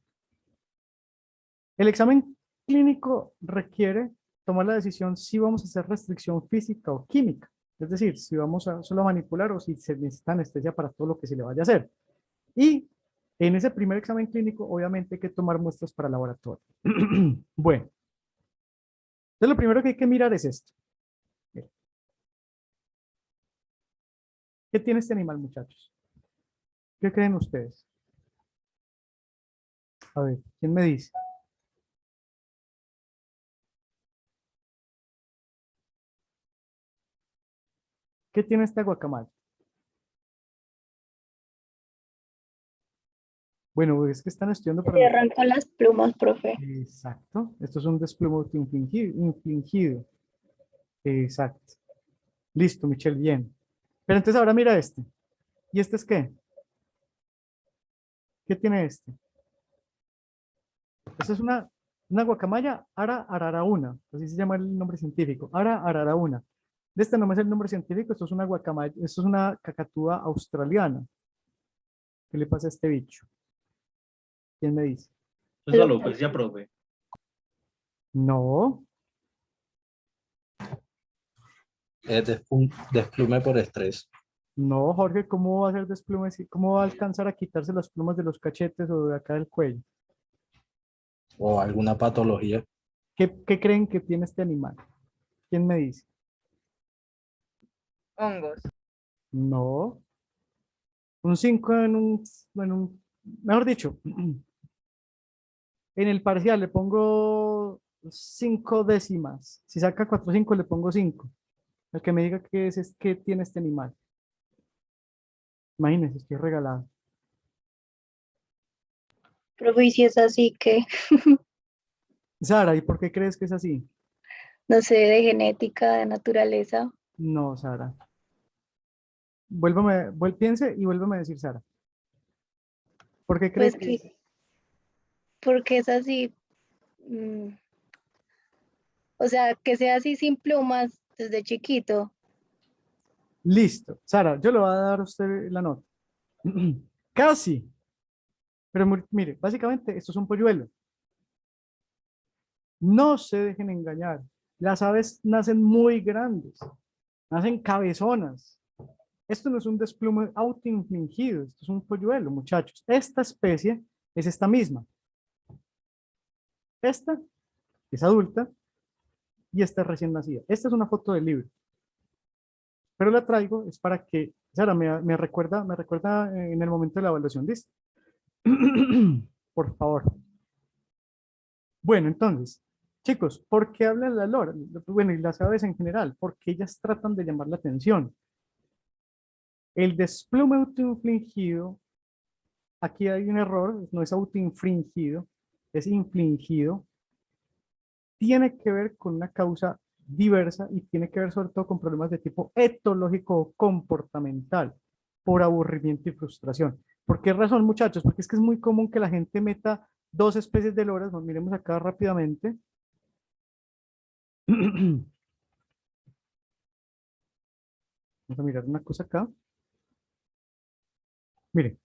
El examen clínico requiere tomar la decisión si vamos a hacer restricción física o química, es decir, si vamos a solo manipular o si se necesita anestesia para todo lo que se le vaya a hacer. Y en ese primer examen clínico, obviamente hay que tomar muestras para laboratorio. Bueno, entonces lo primero que hay que mirar es esto. ¿Qué tiene este animal, muchachos? ¿Qué creen ustedes? A ver, ¿quién me dice? ¿Qué tiene esta guacamaya? Bueno, es que están estudiando para los... Cierran con las plumas, profe. Exacto. Esto es un desplome infligido. Exacto. Listo, Michelle, bien. Pero entonces ahora mira este. ¿Y este es qué? ¿Qué tiene este? Esta es una guacamaya Ara ararauna, así se llama el nombre científico. Ara ararauna. De este no me es el nombre científico, esto es una guacamaya, esto es una cacatúa australiana. ¿Qué le pasa a este bicho? ¿Quién me dice? Es alopecia, profe. No, Desplume por estrés no, Jorge, ¿cómo va a hacer desplume? ¿Cómo va a alcanzar a quitarse las plumas de los cachetes o de acá del cuello? o alguna patología. ¿Qué creen que tiene este animal? ¿Quién me dice? Hongos. No. Un 5 mejor dicho, en el parcial le pongo 5 décimas. Si saca 4 5 le pongo 5. El que me diga qué tiene este animal. Imagínense, estoy regalado. Profe, y si es así que, Sara, ¿y por qué crees que es así? no sé, de genética, de naturaleza, No, Sara. Piense y vuélveme a decir, Sara. ¿Por qué cree pues que es? que, porque es así, mm, o sea, que sea así sin plumas desde chiquito. Listo. Sara, yo le voy a dar a usted la nota. Casi. Pero mire, básicamente esto es un polluelo. No se dejen engañar. Las aves nacen muy grandes, nacen cabezonas. Esto no es un desplume autoinfligido, esto es un polluelo, muchachos. Esta especie es esta misma. Esta es adulta y esta es recién nacida. Esta es una foto del libro, pero la traigo es para que, Sara, me recuerda en el momento de la evaluación, ¿listo? Por favor. Bueno, entonces, chicos, ¿por qué hablan la lora? Bueno, y las aves en general, porque ellas tratan de llamar la atención. El desplome autoinfligido, aquí hay un error, no es autoinfligido, es infligido, tiene que ver con una causa diversa y tiene que ver sobre todo con problemas de tipo etológico o comportamental, por aburrimiento y frustración. ¿Por qué razón, muchachos? Porque es que es muy común que la gente meta dos especies de loras, miremos acá rápidamente. Vamos a mirar una cosa acá. Mire,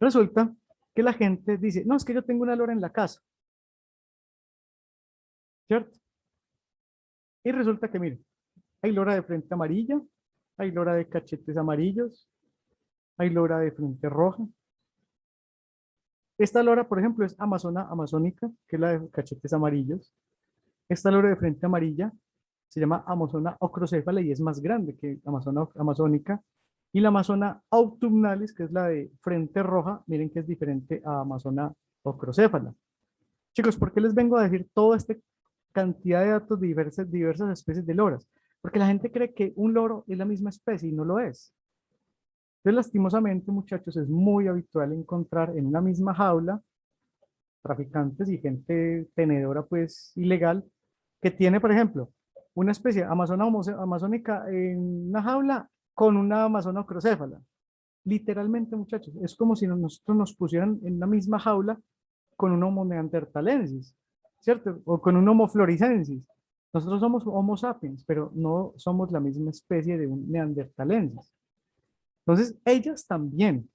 resulta que la gente dice, no, es que yo tengo una lora en la casa, ¿cierto? Y resulta que, mire, hay lora de frente amarilla, hay lora de cachetes amarillos, hay lora de frente roja. Esta lora, por ejemplo, es amazona amazónica, que es la de cachetes amarillos. Esta lora de frente amarilla se llama Amazona ocrocéfala y es más grande que Amazona amazónica. Y la Amazona autumnalis, que es la de frente roja, miren que es diferente a Amazona ocrocéfala. Chicos, ¿por qué les vengo a decir toda esta cantidad de datos de diversas especies de loras? Porque la gente cree que un loro es la misma especie y no lo es. Entonces, lastimosamente, muchachos, es muy habitual encontrar en una misma jaula traficantes y gente tenedora, pues, ilegal, que tiene, por ejemplo, una especie amazónica en una jaula con una amazona ocrocéfala. Literalmente, muchachos, es como si nosotros nos pusieran en la misma jaula con un Homo neanderthalensis, ¿cierto? O con un Homo floresiensis. Nosotros somos Homo sapiens, pero no somos la misma especie de un neanderthalensis. Entonces, ellas también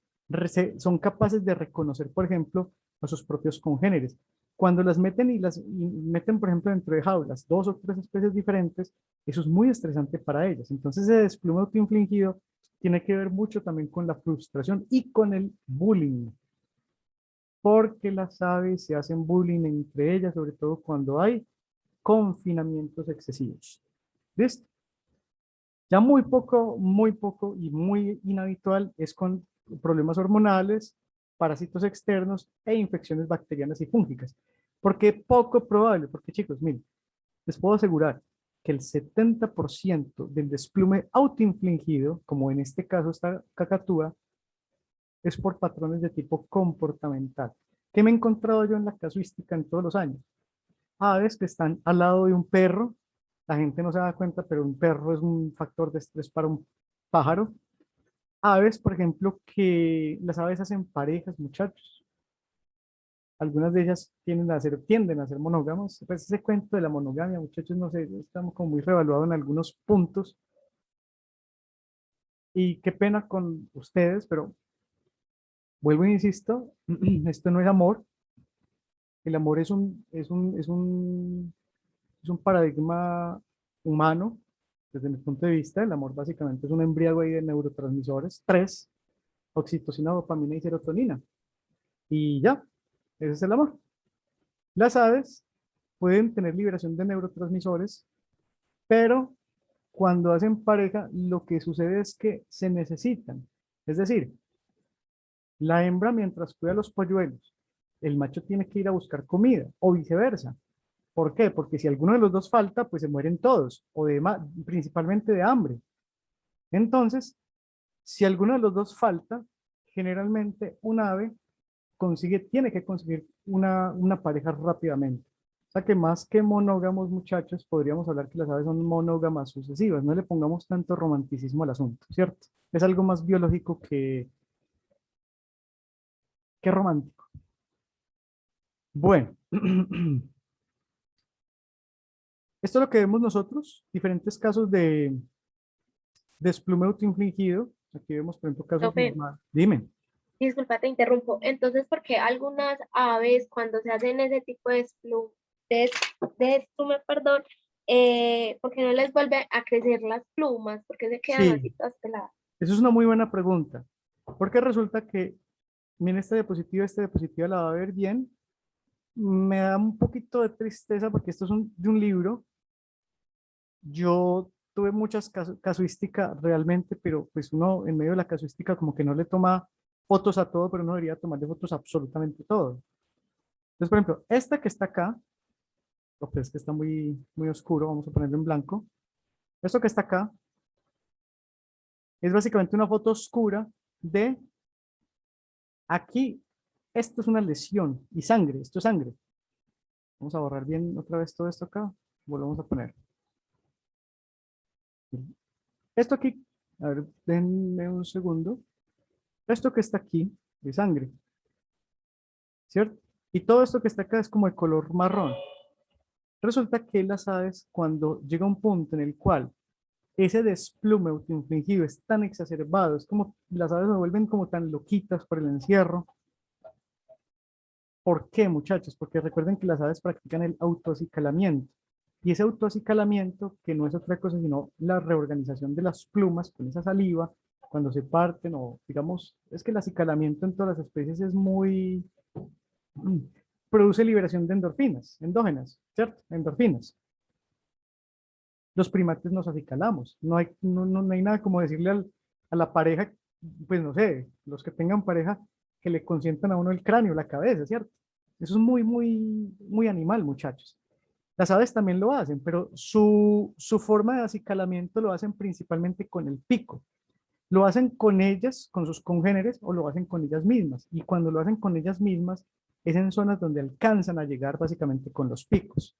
son capaces de reconocer, por ejemplo, a sus propios congéneres. Cuando las meten meten, por ejemplo, dentro de jaulas, dos o tres especies diferentes, eso es muy estresante para ellas. Entonces, ese desplome autoinfligido tiene que ver mucho también con la frustración y con el bullying, porque las aves se hacen bullying entre ellas, sobre todo cuando hay confinamientos excesivos. ¿Listo? Ya muy poco y muy inhabitual es con problemas hormonales, parásitos externos e infecciones bacterianas y fúngicas. ¿Por qué poco probable? Porque chicos, miren, les puedo asegurar que el 70% del desplume autoinfligido, como en este caso esta cacatúa, es por patrones de tipo comportamental. ¿Qué me he encontrado yo en la casuística en todos los años? Aves que están al lado de un perro, la gente no se da cuenta, pero un perro es un factor de estrés para un pájaro. Aves, por ejemplo, que las aves hacen parejas, muchachos. Algunas de ellas tienden a ser monógamas. Pues ese cuento de la monogamia, muchachos, no sé, estamos como muy revaluados en algunos puntos. Y qué pena con ustedes, pero vuelvo e insisto, esto no es amor. El amor es un paradigma humano, desde mi punto de vista. El amor básicamente es un embriago ahí de neurotransmisores, tres: oxitocina, dopamina y serotonina. Y ya, ese es el amor. Las aves pueden tener liberación de neurotransmisores, pero cuando hacen pareja, lo que sucede es que se necesitan. Es decir, la hembra mientras cuida a los polluelos, el macho tiene que ir a buscar comida, o viceversa. ¿Por qué? Porque si alguno de los dos falta, pues se mueren todos, principalmente de hambre. Entonces, si alguno de los dos falta, generalmente un ave tiene que conseguir una pareja rápidamente. O sea que más que monógamos, muchachos, podríamos hablar que las aves son monógamas sucesivas. No le pongamos tanto romanticismo al asunto, ¿cierto? Es algo más biológico que romántico. Bueno, esto es lo que vemos nosotros, diferentes casos de desplume autoinfligido. Aquí vemos, por ejemplo, casos Profe, normales. Dime. disculpa, te interrumpo. Entonces, ¿por qué algunas aves cuando se hacen ese tipo de desplume, perdón, por qué no les vuelve a crecer las plumas? ¿Por qué se quedan Sí, así todas peladas? eso es una muy buena pregunta. Porque resulta que, miren, esta diapositiva la va a ver bien. Me da un poquito de tristeza porque esto es de un libro. Yo tuve muchas casuísticas realmente, pero pues uno en medio de la casuística como que no le toma fotos a todo, pero uno debería tomarle fotos a absolutamente todo. Entonces, por ejemplo, esta que está acá, lo que es que está muy, muy oscuro, vamos a ponerlo en blanco. Esto que está acá es básicamente una foto oscura de aquí. Esto es una lesión y sangre, esto es sangre. Vamos a borrar bien otra vez todo esto acá. Volvemos a poner. Esto aquí, a ver, denme un segundo. Esto que está aquí es sangre, ¿cierto? Y todo esto que está acá es como de color marrón. Resulta que las aves, cuando llega un punto en el cual ese desplume autoinfligido es tan exacerbado, es como las aves se vuelven como tan loquitas por el encierro. ¿Por qué, muchachos? Porque recuerden que las aves practican el autoacicalamiento. Y ese autoacicalamiento, que no es otra cosa sino la reorganización de las plumas con esa saliva, cuando se parten, o digamos, es que el acicalamiento en todas las especies es muy... produce liberación de endorfinas, endógenas, ¿cierto? Endorfinas. Los primates nos acicalamos. No hay nada como decirle a la pareja, pues no sé, los que tengan pareja, que le consientan a uno el cráneo, la cabeza, ¿cierto? Eso es muy, muy, muy animal, muchachos. Las aves también lo hacen, pero su forma de acicalamiento lo hacen principalmente con el pico. Lo hacen con ellas, con sus congéneres, o lo hacen con ellas mismas. Y cuando lo hacen con ellas mismas, es en zonas donde alcanzan a llegar básicamente con los picos.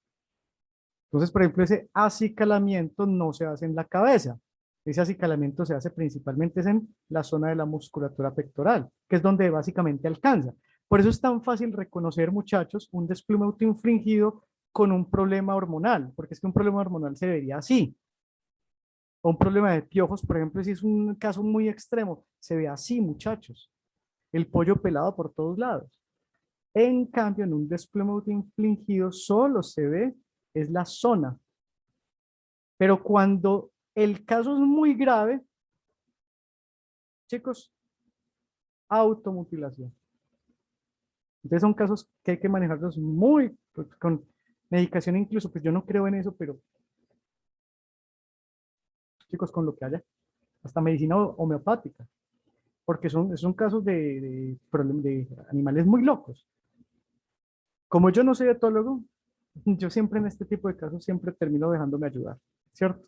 Entonces, por ejemplo, ese acicalamiento no se hace en la cabeza. Ese acicalamiento se hace principalmente en la zona de la musculatura pectoral, que es donde básicamente alcanza. Por eso es tan fácil reconocer, muchachos, un desplume autoinfligido con un problema hormonal, porque es que un problema hormonal se vería así. O un problema de piojos, por ejemplo, si es un caso muy extremo, se ve así, muchachos. El pollo pelado por todos lados. En cambio, en un desplume autoinfligido solo se ve es la zona. Pero cuando el caso es muy grave, chicos, automutilación. Entonces son casos que hay que manejarlos muy pues, con medicación incluso, pues yo no creo en eso, pero chicos, con lo que haya, hasta medicina homeopática, porque son casos de animales muy locos. Como yo no soy etólogo, yo siempre en este tipo de casos siempre termino dejándome ayudar. ¿cierto?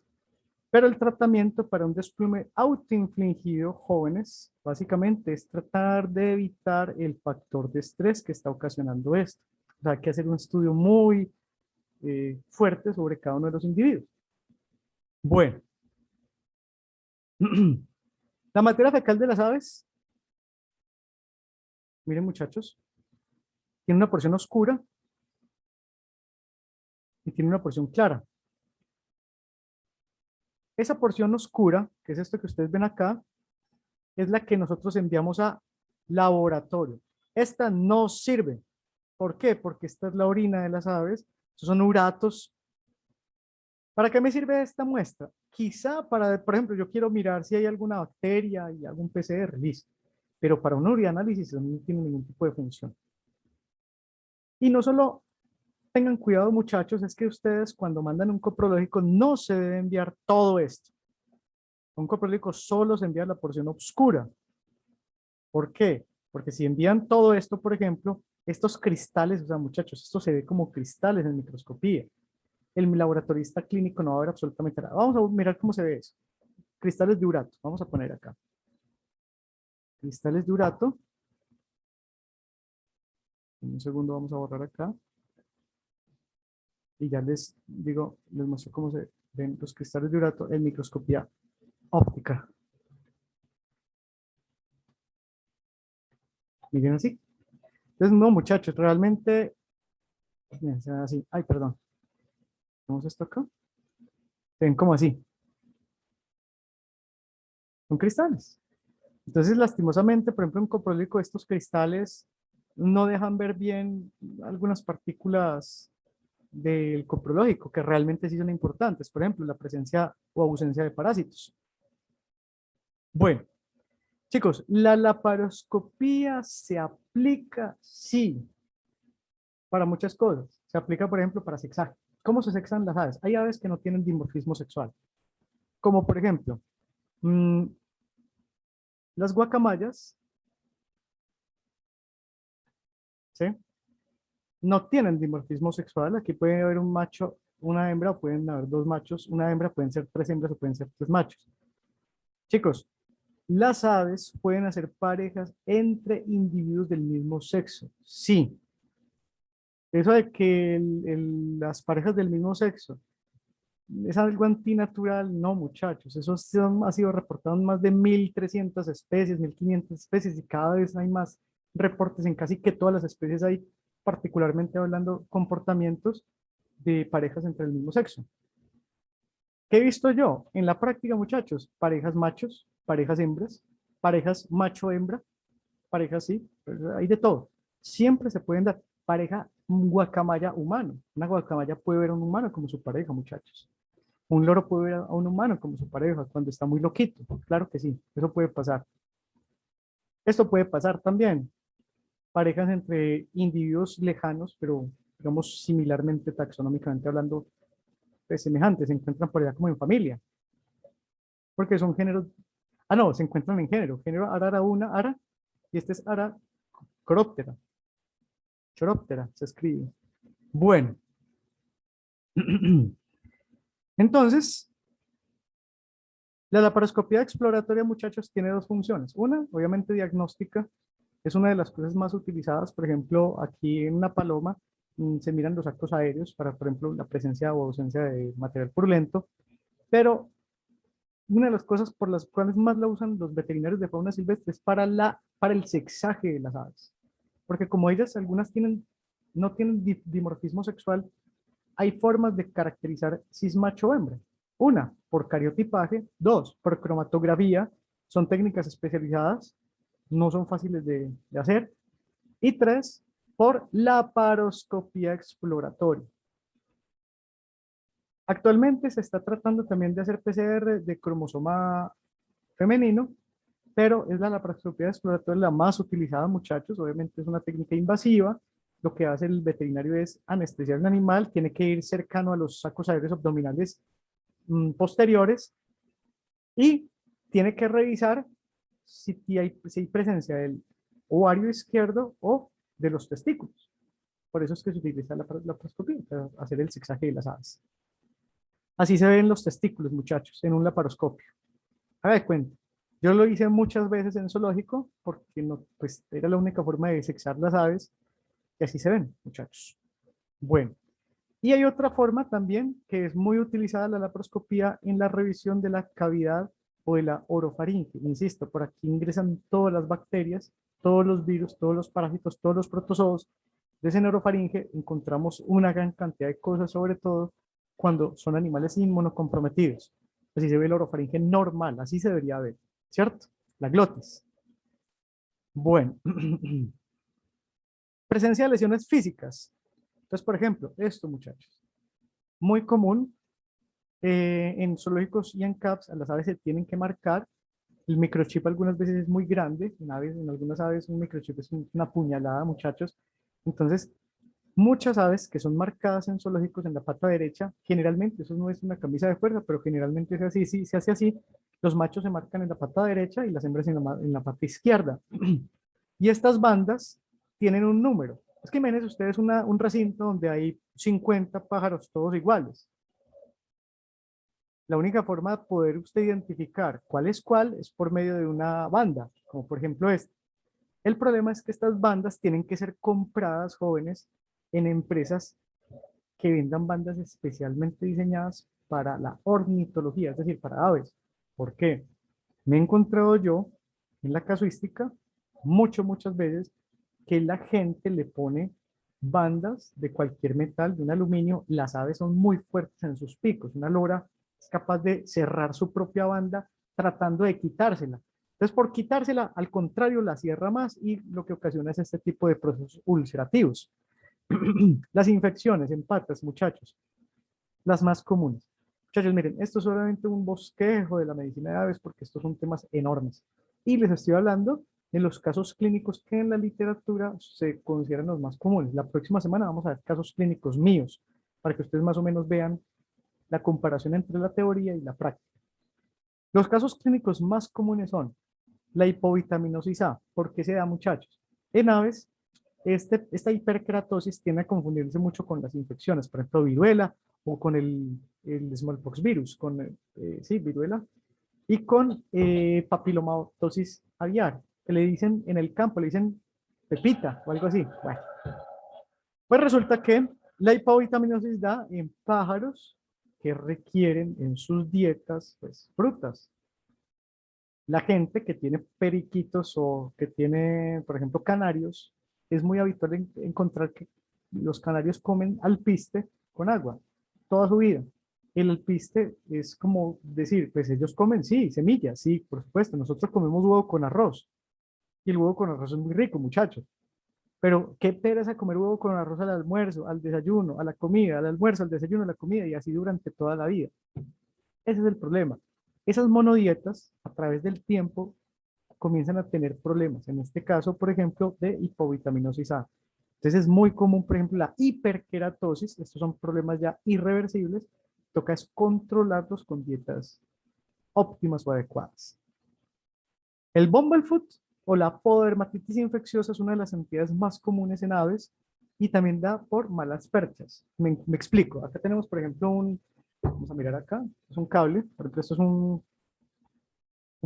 Pero el tratamiento para un desplome autoinfligido, jóvenes, básicamente es tratar de evitar el factor de estrés que está ocasionando esto. O sea, hay que hacer un estudio muy fuerte sobre cada uno de los individuos. Bueno, la materia fecal de las aves, miren muchachos, tiene una porción oscura y tiene una porción clara. Esa porción oscura, que es esto que ustedes ven acá, es la que nosotros enviamos a laboratorio. Esta no sirve. ¿Por qué? Porque esta es la orina de las aves. Estos son uratos. ¿Para qué me sirve esta muestra? Quizá para, por ejemplo, yo quiero mirar si hay alguna bacteria y algún PCR, listo. Pero para un urianálisis no tiene ningún tipo de función. Y no solo tengan cuidado, muchachos, es que ustedes cuando mandan un coprológico no se debe enviar todo esto. Un coprológico solo se envía la porción oscura. ¿Por qué? Porque si envían todo esto, por ejemplo, estos cristales, o sea, muchachos, esto se ve como cristales en microscopía. El laboratorista clínico no va a ver absolutamente nada. Vamos a mirar cómo se ve eso. Cristales de urato. Vamos a poner acá. Cristales de urato. En un segundo vamos a borrar acá. Y ya les digo, les muestro cómo se ven los cristales de urato en microscopía óptica. Miren así. Entonces, no, muchachos, realmente, miren, se ven así. Ay, perdón. ¿Vemos esto acá? Se ven como así. Son cristales. Entonces, lastimosamente, por ejemplo, en coprolítico, estos cristales no dejan ver bien algunas partículas del coprológico, que realmente sí son importantes. Por ejemplo, la presencia o ausencia de parásitos. Bueno, chicos, la laparoscopía se aplica, sí, para muchas cosas. Se aplica, por ejemplo, para sexaje. ¿Cómo se sexan las aves? Hay aves que no tienen dimorfismo sexual. Como, por ejemplo, las guacamayas, ¿sí? No tienen dimorfismo sexual. Aquí puede haber un macho, una hembra, o pueden haber dos machos. Una hembra, pueden ser tres hembras o pueden ser tres machos. Chicos, las aves pueden hacer parejas entre individuos del mismo sexo. Sí. Eso de que las parejas del mismo sexo es algo antinatural, no, muchachos. Eso ha sido reportado en más de 1.300 especies, 1.500 especies, y cada vez hay más reportes en casi que todas las especies. Hay, particularmente hablando, comportamientos de parejas entre el mismo sexo. ¿Qué he visto yo? En la práctica, muchachos, parejas machos, parejas hembras, parejas macho-hembra, parejas sí, pues hay de todo. Siempre se pueden dar pareja guacamaya humano. Una guacamaya puede ver a un humano como su pareja, muchachos. Un loro puede ver a un humano como su pareja cuando está muy loquito. Claro que sí, eso puede pasar. Esto puede pasar también. Parejas entre individuos lejanos, pero digamos similarmente taxonómicamente hablando, pues, semejantes, se encuentran por allá como en familia. Porque son géneros, no, se encuentran en género. Género Arara una, Ara, y este es Ara Coróptera. Choróptera se escribe. Bueno. Entonces, la laparoscopía exploratoria, muchachos, tiene dos funciones. Una, obviamente, diagnóstica. Es una de las cosas más utilizadas. Por ejemplo, aquí en una paloma se miran los actos aéreos para, por ejemplo, la presencia o ausencia de material purulento. Pero una de las cosas por las cuales más la usan los veterinarios de fauna silvestre es para el sexaje de las aves. Porque como ellas, algunas no tienen dimorfismo sexual, hay formas de caracterizar si es macho o hembra. Una, por cariotipaje. Dos, por cromatografía. Son técnicas especializadas, no son fáciles de hacer. Y tres, por laparoscopía exploratoria. Actualmente se está tratando también de hacer PCR de cromosoma femenino, pero es la laparoscopía exploratoria la más utilizada, muchachos. Obviamente es una técnica invasiva. Lo que hace el veterinario es anestesiar al animal, tiene que ir cercano a los sacos aéreos abdominales posteriores y tiene que revisar si hay presencia del ovario izquierdo o de los testículos. Por eso es que se utiliza la laparoscopía para hacer el sexaje de las aves. Así se ven los testículos, muchachos, en un laparoscopio. Haga de cuenta. Yo lo hice muchas veces en zoológico porque no, pues, era la única forma de diseccionar las aves y así se ven, muchachos. Bueno, y hay otra forma también que es muy utilizada la laparoscopía en la revisión de la cavidad o de la orofaringe. Insisto, por aquí ingresan todas las bacterias, todos los virus, todos los parásitos, todos los protozoos. Entonces en orofaringe encontramos una gran cantidad de cosas, sobre todo cuando son animales inmunocomprometidos. Así se ve el orofaringe normal, así se debería ver, ¿cierto? La glotis. Bueno, presencia de lesiones físicas. Entonces, por ejemplo, esto, muchachos, muy común en zoológicos y en CAPS, a las aves se tienen que marcar. El microchip algunas veces es muy grande, en algunas aves un microchip es una puñalada, muchachos. Entonces, muchas aves que son marcadas en zoológicos en la pata derecha, generalmente, eso no es una camisa de fuerza, pero generalmente es así, sí, se hace así, los machos se marcan en la pata derecha y las hembras en la pata izquierda. Y estas bandas tienen un número. Es que imagínense ustedes un recinto donde hay 50 pájaros todos iguales. La única forma de poder usted identificar cuál es por medio de una banda, como por ejemplo esta. El problema es que estas bandas tienen que ser compradas, jóvenes, en empresas que vendan bandas especialmente diseñadas para la ornitología, es decir, para aves. ¿Por qué? Me he encontrado yo en la casuística muchas veces que la gente le pone bandas de cualquier metal, de un aluminio. Las aves son muy fuertes en sus picos. Una lora es capaz de cerrar su propia banda tratando de quitársela. Entonces, por quitársela, al contrario, la cierra más y lo que ocasiona es este tipo de procesos ulcerativos. Las infecciones en patas, muchachos, las más comunes. Muchachos, miren, esto es solamente un bosquejo de la medicina de aves porque estos son temas enormes. Y les estoy hablando de los casos clínicos que en la literatura se consideran los más comunes. La próxima semana vamos a ver casos clínicos míos para que ustedes más o menos vean la comparación entre la teoría y la práctica. Los casos clínicos más comunes son la hipovitaminosis A. ¿Por qué se da, muchachos? En aves, esta hiperkeratosis tiende a confundirse mucho con las infecciones, por ejemplo, viruela o con el smallpox virus, sí, viruela, y con papilomatosis aviar, que le dicen en el campo, le dicen pepita o algo así. Bueno, pues resulta que la hipovitaminosis da en pájaros que requieren en sus dietas, pues, frutas. La gente que tiene periquitos o que tiene, por ejemplo, canarios, es muy habitual encontrar que los canarios comen alpiste con agua toda su vida. El alpiste es como decir, pues ellos comen, sí, semillas, sí, por supuesto. Nosotros comemos huevo con arroz y el huevo con arroz es muy rico, muchachos. Pero qué pereza comer huevo con arroz al almuerzo, al desayuno, a la comida, al almuerzo, al desayuno, a la comida y así durante toda la vida. Ese es el problema. Esas monodietas, a través del tiempo, comienzan a tener problemas. En este caso, por ejemplo, de hipovitaminosis A. Entonces es muy común, por ejemplo, la hiperkeratosis. Estos son problemas ya irreversibles. Toca es controlarlos con dietas óptimas o adecuadas. El bumblefoot o la pododermatitis infecciosa es una de las entidades más comunes en aves y también da por malas perchas. Me explico. Acá tenemos, por ejemplo, vamos a mirar acá, es un cable. Por ejemplo, esto es un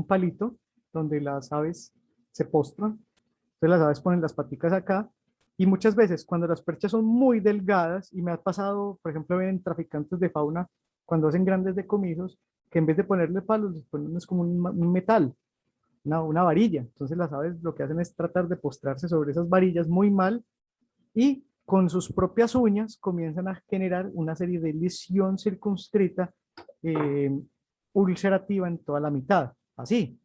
palito donde las aves se postran. Entonces las aves ponen las paticas acá y muchas veces cuando las perchas son muy delgadas, y me ha pasado, por ejemplo, en traficantes de fauna, cuando hacen grandes decomisos, que en vez de ponerle palos, les ponen es como un metal, una varilla. Entonces las aves lo que hacen es tratar de postrarse sobre esas varillas muy mal y con sus propias uñas comienzan a generar una serie de lesión circunscrita ulcerativa en toda la mitad, así.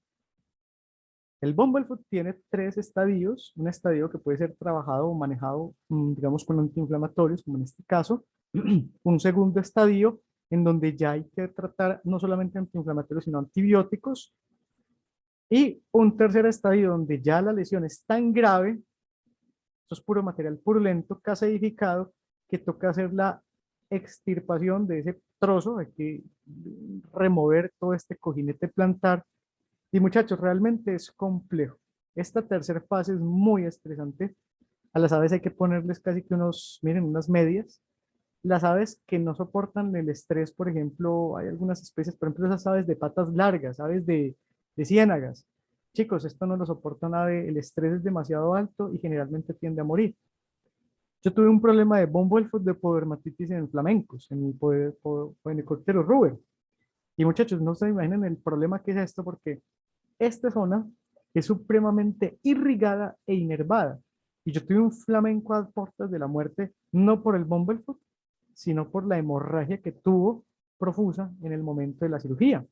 El bumblefoot tiene 3 estadios, un estadio que puede ser trabajado o manejado, digamos, con antiinflamatorios, como en este caso, un segundo estadio en donde ya hay que tratar no solamente antiinflamatorios, sino antibióticos, y un tercer estadio donde ya la lesión es tan grave, esto es puro material purulento, caseificado, que toca hacer la extirpación de ese trozo, hay que remover todo este cojinete plantar. Y muchachos, realmente es complejo. Esta tercera fase es muy estresante. A las aves hay que ponerles casi que miren, unas medias Las aves que no soportan el estrés, por ejemplo, hay algunas especies, por ejemplo, esas aves de patas largas, aves de ciénagas. Chicos, esto no lo soporta un ave, el estrés es demasiado alto y generalmente tiende a morir. Yo tuve un problema de Bumblefoot de podermatitis en flamencos, en mi Phoenicoptero ruber. Y muchachos, no se imaginan el problema que es esto, porque esta zona es supremamente irrigada e inervada. Y yo tuve un flamenco a puertas de la muerte, no por el Bumblefoot, sino por la hemorragia que tuvo profusa en el momento de la cirugía.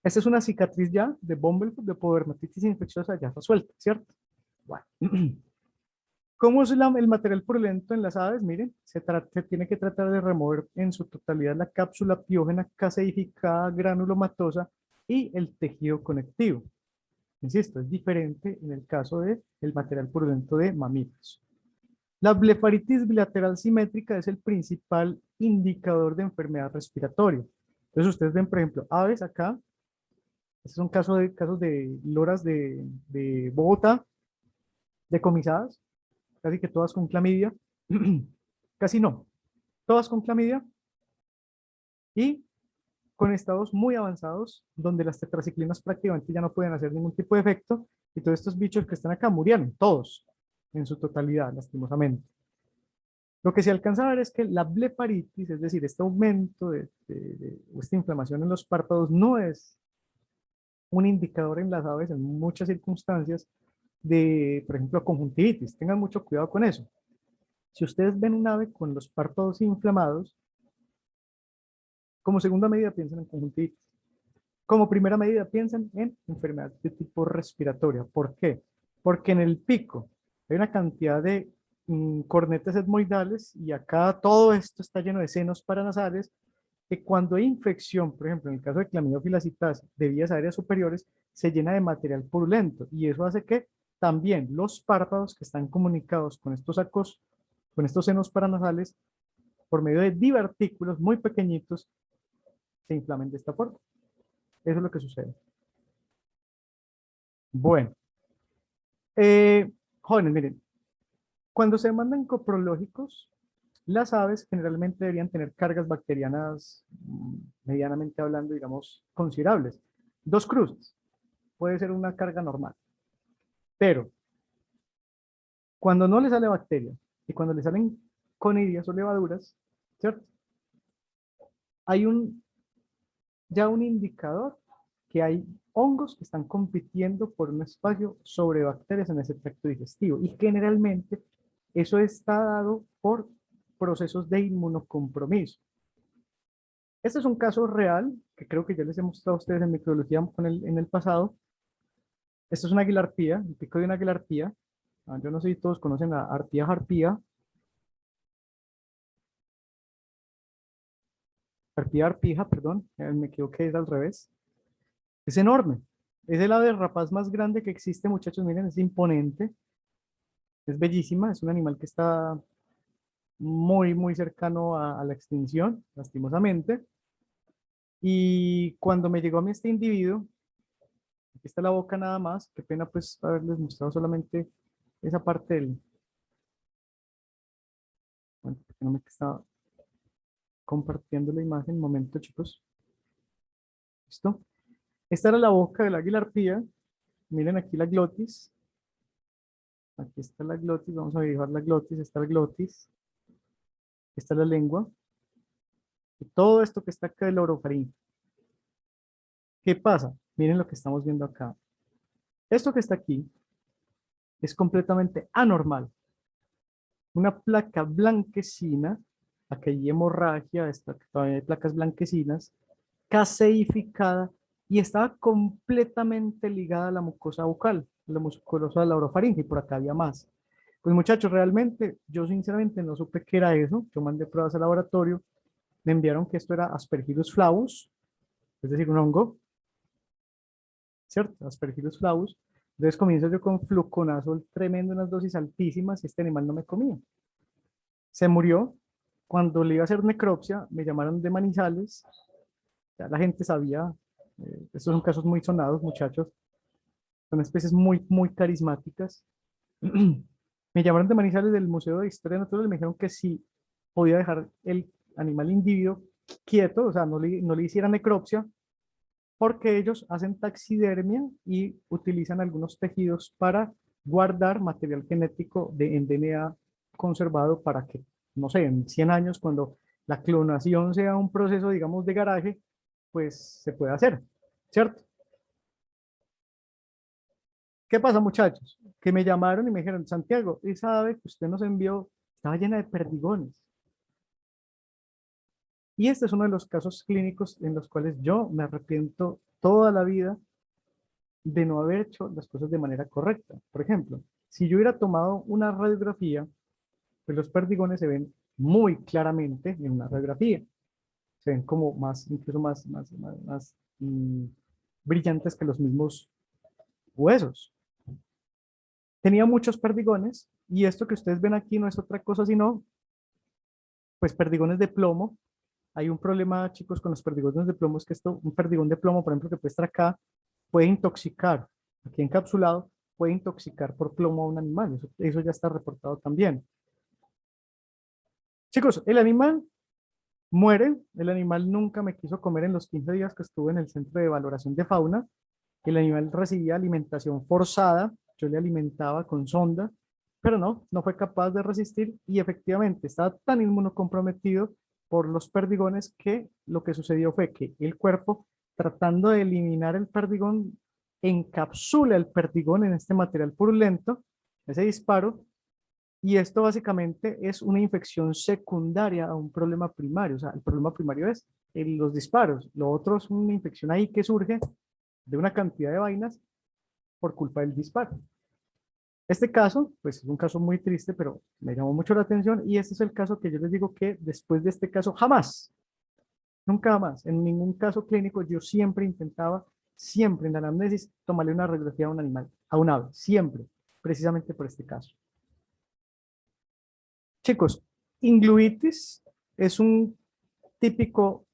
Esta es una cicatriz ya de Bumblefoot, de podermatitis infecciosa ya resuelta, ¿cierto? Bueno. ¿Cómo es el material purulento en las aves? Miren, se tiene que tratar de remover en su totalidad la cápsula piógena caseificada granulomatosa y el tejido conectivo. Insisto, es diferente en el caso del material purulento de mamíferos. La blefaritis bilateral simétrica es el principal indicador de enfermedad respiratoria. Entonces ustedes ven, por ejemplo, aves acá. Este es un casos de loras de Bogotá, decomisadas, casi que todas con clamidia. Casi no, todas con clamidia y con estados muy avanzados donde las tetraciclinas prácticamente ya no pueden hacer ningún tipo de efecto y todos estos bichos que están acá murieron, todos, en su totalidad, lastimosamente. Lo que se alcanza a ver es que la blefaritis, es decir, este aumento o esta inflamación en los párpados no es un indicador en las aves en muchas circunstancias de, por ejemplo, conjuntivitis. Tengan mucho cuidado con eso. Si ustedes ven un ave con los párpados inflamados, como segunda medida piensan en conjuntivitis. Como primera medida piensan en enfermedad de tipo respiratoria. ¿Por qué? Porque en el pico hay una cantidad de cornetes etmoidales y acá todo esto está lleno de senos paranasales que cuando hay infección, por ejemplo, en el caso de Clamidófila citasi, de vías aéreas superiores, se llena de material purulento y eso hace que también los párpados que están comunicados con estos sacos, con estos senos paranasales, por medio de divertículos muy pequeñitos, se inflamen de esta forma. Eso es lo que sucede. Bueno, jóvenes, miren, cuando se mandan coprológicos, las aves generalmente deberían tener cargas bacterianas, medianamente hablando, digamos, considerables. 2 cruces, puede ser una carga normal. Pero, cuando no le sale bacteria y cuando le salen conidias o levaduras, ¿cierto? Hay ya un indicador que hay hongos que están compitiendo por un espacio sobre bacterias en ese tracto digestivo. Y generalmente eso está dado por procesos de inmunocompromiso. Este es un caso real, que creo que ya les he mostrado a ustedes en microbiología en el pasado. Esto es una aguilarpía, el pico de una aguilarpía. Yo no sé si todos conocen la arpía harpía. Arpía arpija, perdón, me equivoqué, es al revés. Es enorme. Es el ave rapaz más grande que existe, muchachos. Miren, es imponente. Es bellísima. Es un animal que está muy, muy cercano a la extinción, lastimosamente. Y cuando me llegó a mí este individuo, aquí está la boca nada más, qué pena pues haberles mostrado solamente esa parte del... Bueno, porque no me estaba compartiendo la imagen, un momento chicos. ¿Listo? Esta era la boca del águila arpía. Miren aquí la glotis. Aquí está la glotis, vamos a dibujar la glotis, está el glotis. Esta es la lengua. Y todo esto que está acá del orofaringe. ¿Qué pasa? Miren lo que estamos viendo acá. Esto que está aquí es completamente anormal. Una placa blanquecina, aquí hay hemorragia, todavía hay placas blanquecinas, caseificada y estaba completamente ligada a la mucosa bucal, la mucosa de la orofaringe, y por acá había más. Pues muchachos, realmente, yo sinceramente no supe qué era eso. Yo mandé pruebas al laboratorio, me enviaron que esto era Aspergillus flavus, es decir, un hongo, ¿cierto? Aspergillus flavus. Entonces comienzo yo con fluconazol tremendo, unas dosis altísimas, y este animal no me comía. Se murió. Cuando le iba a hacer necropsia, me llamaron de Manizales. Ya la gente sabía, estos son casos muy sonados, muchachos. Son especies muy, muy carismáticas. Me llamaron de Manizales del Museo de Historia Natural y me dijeron que sí podía dejar el animal individuo quieto, o sea, no le hiciera necropsia, porque ellos hacen taxidermia y utilizan algunos tejidos para guardar material genético en DNA conservado para que, no sé, en 100 años, cuando la clonación sea un proceso, digamos, de garaje, pues se puede hacer, ¿cierto? ¿Qué pasa, muchachos? Que me llamaron y me dijeron, Santiago, esa ave que usted nos envió estaba llena de perdigones. Y este es uno de los casos clínicos en los cuales yo me arrepiento toda la vida de no haber hecho las cosas de manera correcta. Por ejemplo, si yo hubiera tomado una radiografía, pues los perdigones se ven muy claramente en una radiografía. Se ven como más, incluso más brillantes que los mismos huesos. Tenía muchos perdigones y esto que ustedes ven aquí no es otra cosa sino, pues, perdigones de plomo. Hay un problema, chicos, con los perdigones de plomo, es que un perdigón de plomo, por ejemplo, que puede estar acá, puede intoxicar, aquí encapsulado, puede intoxicar por plomo a un animal. Eso ya está reportado también. Chicos, el animal muere, el animal nunca me quiso comer en los 15 días que estuve en el centro de valoración de fauna. El animal recibía alimentación forzada, yo le alimentaba con sonda, pero no fue capaz de resistir y efectivamente estaba tan inmunocomprometido por los perdigones que lo que sucedió fue que el cuerpo, tratando de eliminar el perdigón, encapsula el perdigón en este material purulento, ese disparo, y esto básicamente es una infección secundaria a un problema primario. O sea, el problema primario es los disparos. Lo otro es una infección ahí que surge de una cantidad de vainas por culpa del disparo. Este caso, pues es un caso muy triste, pero me llamó mucho la atención y este es el caso que yo les digo que después de este caso jamás, nunca más, en ningún caso clínico yo siempre intentaba, siempre en la anamnesis, tomarle una radiografía a un animal, a un ave, siempre, precisamente por este caso. Chicos, ingluitis es un típico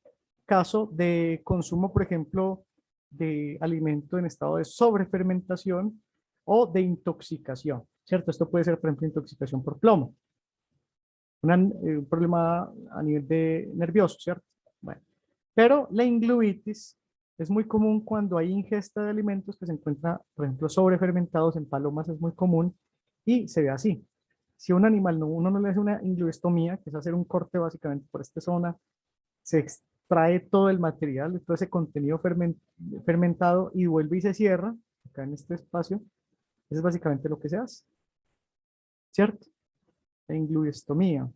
caso de consumo, por ejemplo, de alimento en estado de sobrefermentación o de intoxicación, ¿cierto? Esto puede ser, por ejemplo, intoxicación por plomo, un problema a nivel de nervioso, ¿cierto? Bueno, pero la ingluitis es muy común cuando hay ingesta de alimentos que se encuentran, por ejemplo, sobrefermentados en palomas, es muy común y se ve así. Si a un animal uno no le hace una ingluestomía, que es hacer un corte básicamente por esta zona, se extrae todo el material, todo ese contenido fermentado y vuelve y se cierra, acá en este espacio, eso es básicamente lo que se hace, ¿cierto? La ingluestomía.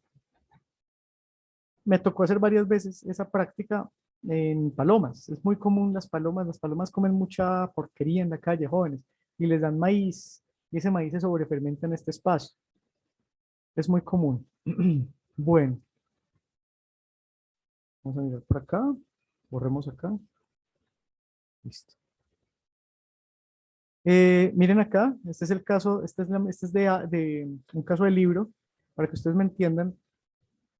Me tocó hacer varias veces esa práctica en palomas. Es muy común las palomas comen mucha porquería en la calle, jóvenes, y les dan maíz, y ese maíz se sobrefermenta en este espacio. Es muy común. Bueno, vamos a mirar por acá, borremos acá, listo. Miren acá, este es el caso, este es de un caso de libro, para que ustedes me entiendan.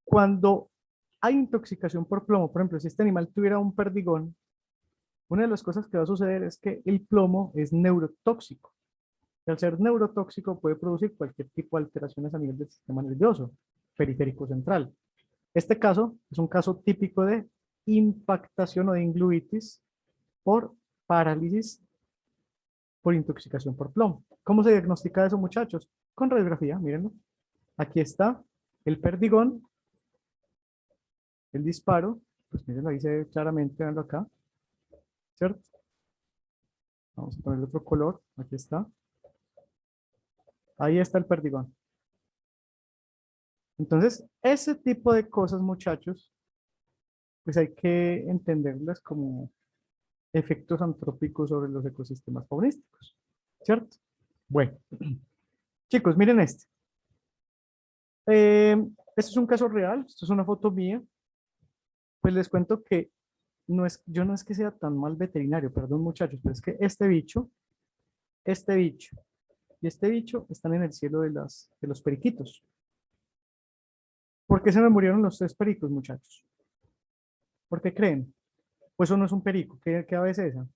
Cuando hay intoxicación por plomo, por ejemplo, si este animal tuviera un perdigón, una de las cosas que va a suceder es que el plomo es neurotóxico. Y al ser neurotóxico puede producir cualquier tipo de alteraciones a nivel del sistema nervioso periférico central. Este caso es un caso típico de impactación o de ingluitis por parálisis por intoxicación por plomo. ¿Cómo se diagnostica eso, muchachos? Con radiografía, mírenlo. Aquí está el perdigón, el disparo, pues mírenlo, ahí se ve claramente, veanlo acá, ¿cierto? Vamos a ponerle otro color, aquí está. Ahí está el perdigón. Entonces, ese tipo de cosas, muchachos, pues hay que entenderlas como efectos antrópicos sobre los ecosistemas faunísticos, ¿cierto? Bueno, chicos, miren este. Este es un caso real, esto es una foto mía. Pues les cuento que yo no es que sea tan mal veterinario, perdón muchachos, pero es que este bicho y este bicho están en el cielo de los periquitos. ¿Por qué se me murieron los tres pericos, muchachos? ¿Por qué creen? Pues eso no es un perico, ¿qué ave es esa?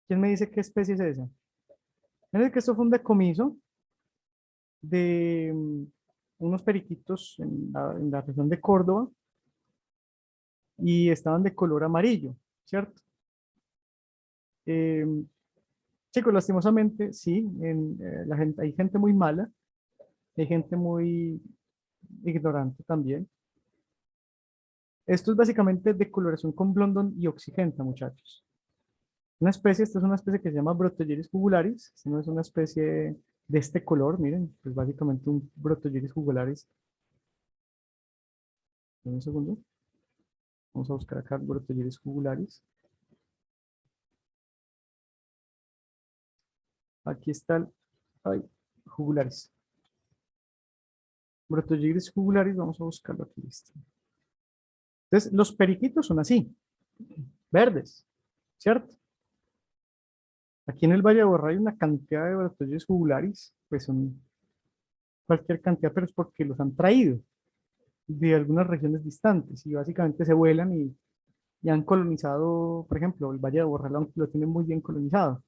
¿Quién me dice qué especie es esa? Miren que esto fue un decomiso de unos periquitos en la región de Córdoba y estaban de color amarillo, ¿cierto? Eh, Chicos, lastimosamente, sí, hay gente muy mala, hay gente muy ignorante también. Esto es básicamente decoloración con Blondon y oxigenta, muchachos. Esta es una especie que se llama Brotogyrus jugularis, no es una especie de este color, miren, pues básicamente un Brotogyrus jugularis. Un segundo. Vamos a buscar acá Brotogyrus jugularis. Aquí está el jugularis. Brotogyrus jugularis, vamos a buscarlo aquí. Listo. Entonces, los periquitos son así, verdes, ¿cierto? Aquí en el Valle de Aburrá hay una cantidad de Brotogyrus jugularis, pues son cualquier cantidad, pero es porque los han traído de algunas regiones distantes y básicamente se vuelan y han colonizado, por ejemplo, el Valle de Aburrá lo tienen muy bien colonizado.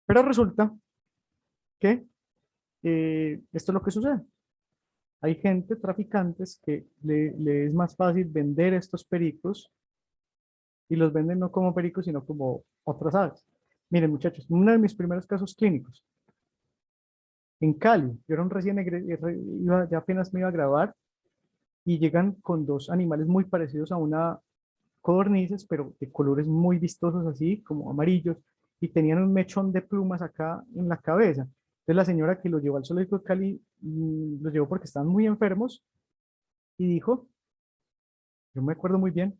Pero resulta que esto es lo que sucede. Hay gente, traficantes, que le es más fácil vender estos pericos y los venden no como pericos, sino como otras aves. Miren, muchachos, uno de mis primeros casos clínicos, en Cali, yo era un ya apenas me iba a graduar y llegan con dos animales muy parecidos a una codornices, pero de colores muy vistosos así, como amarillos, y tenían un mechón de plumas acá en la cabeza. Entonces la señora que lo llevó al zoológico de Cali, lo llevó porque estaban muy enfermos y dijo, yo me acuerdo muy bien,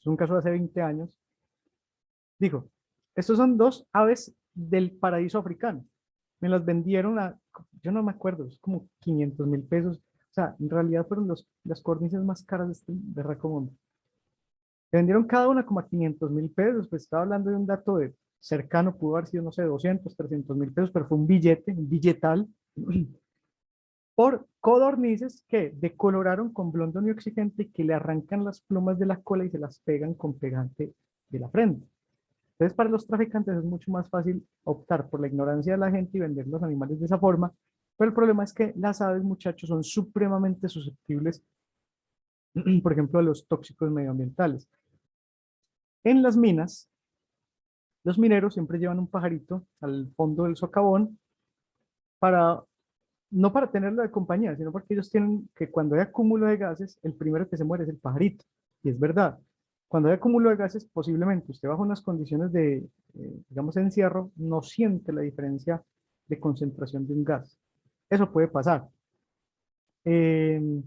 es un caso de hace 20 años, dijo, estos son dos aves del paraíso africano. Me las vendieron yo no me acuerdo, es como 500.000 pesos. O sea, en realidad fueron las codornices más caras de Racomundo. Le vendieron cada una como a 500.000 pesos, pues estaba hablando de un dato cercano, pudo haber sido, no sé, 200, 300.000 pesos, pero fue un billete, un billetal, por codornices que decoloraron con blondón y oxigente y que le arrancan las plumas de la cola y se las pegan con pegante de la frente. Entonces, para los traficantes es mucho más fácil optar por la ignorancia de la gente y vender los animales de esa forma, pero el problema es que las aves, muchachos, son supremamente susceptibles, por ejemplo, a los tóxicos medioambientales. En las minas, los mineros siempre llevan un pajarito al fondo del socavón para, no para tenerlo de compañía, sino porque ellos tienen que cuando hay acúmulo de gases, el primero que se muere es el pajarito. Y es verdad. Cuando hay acúmulo de gases, posiblemente usted bajo unas condiciones de, digamos, encierro, no siente la diferencia de concentración de un gas. Eso puede pasar. Eh,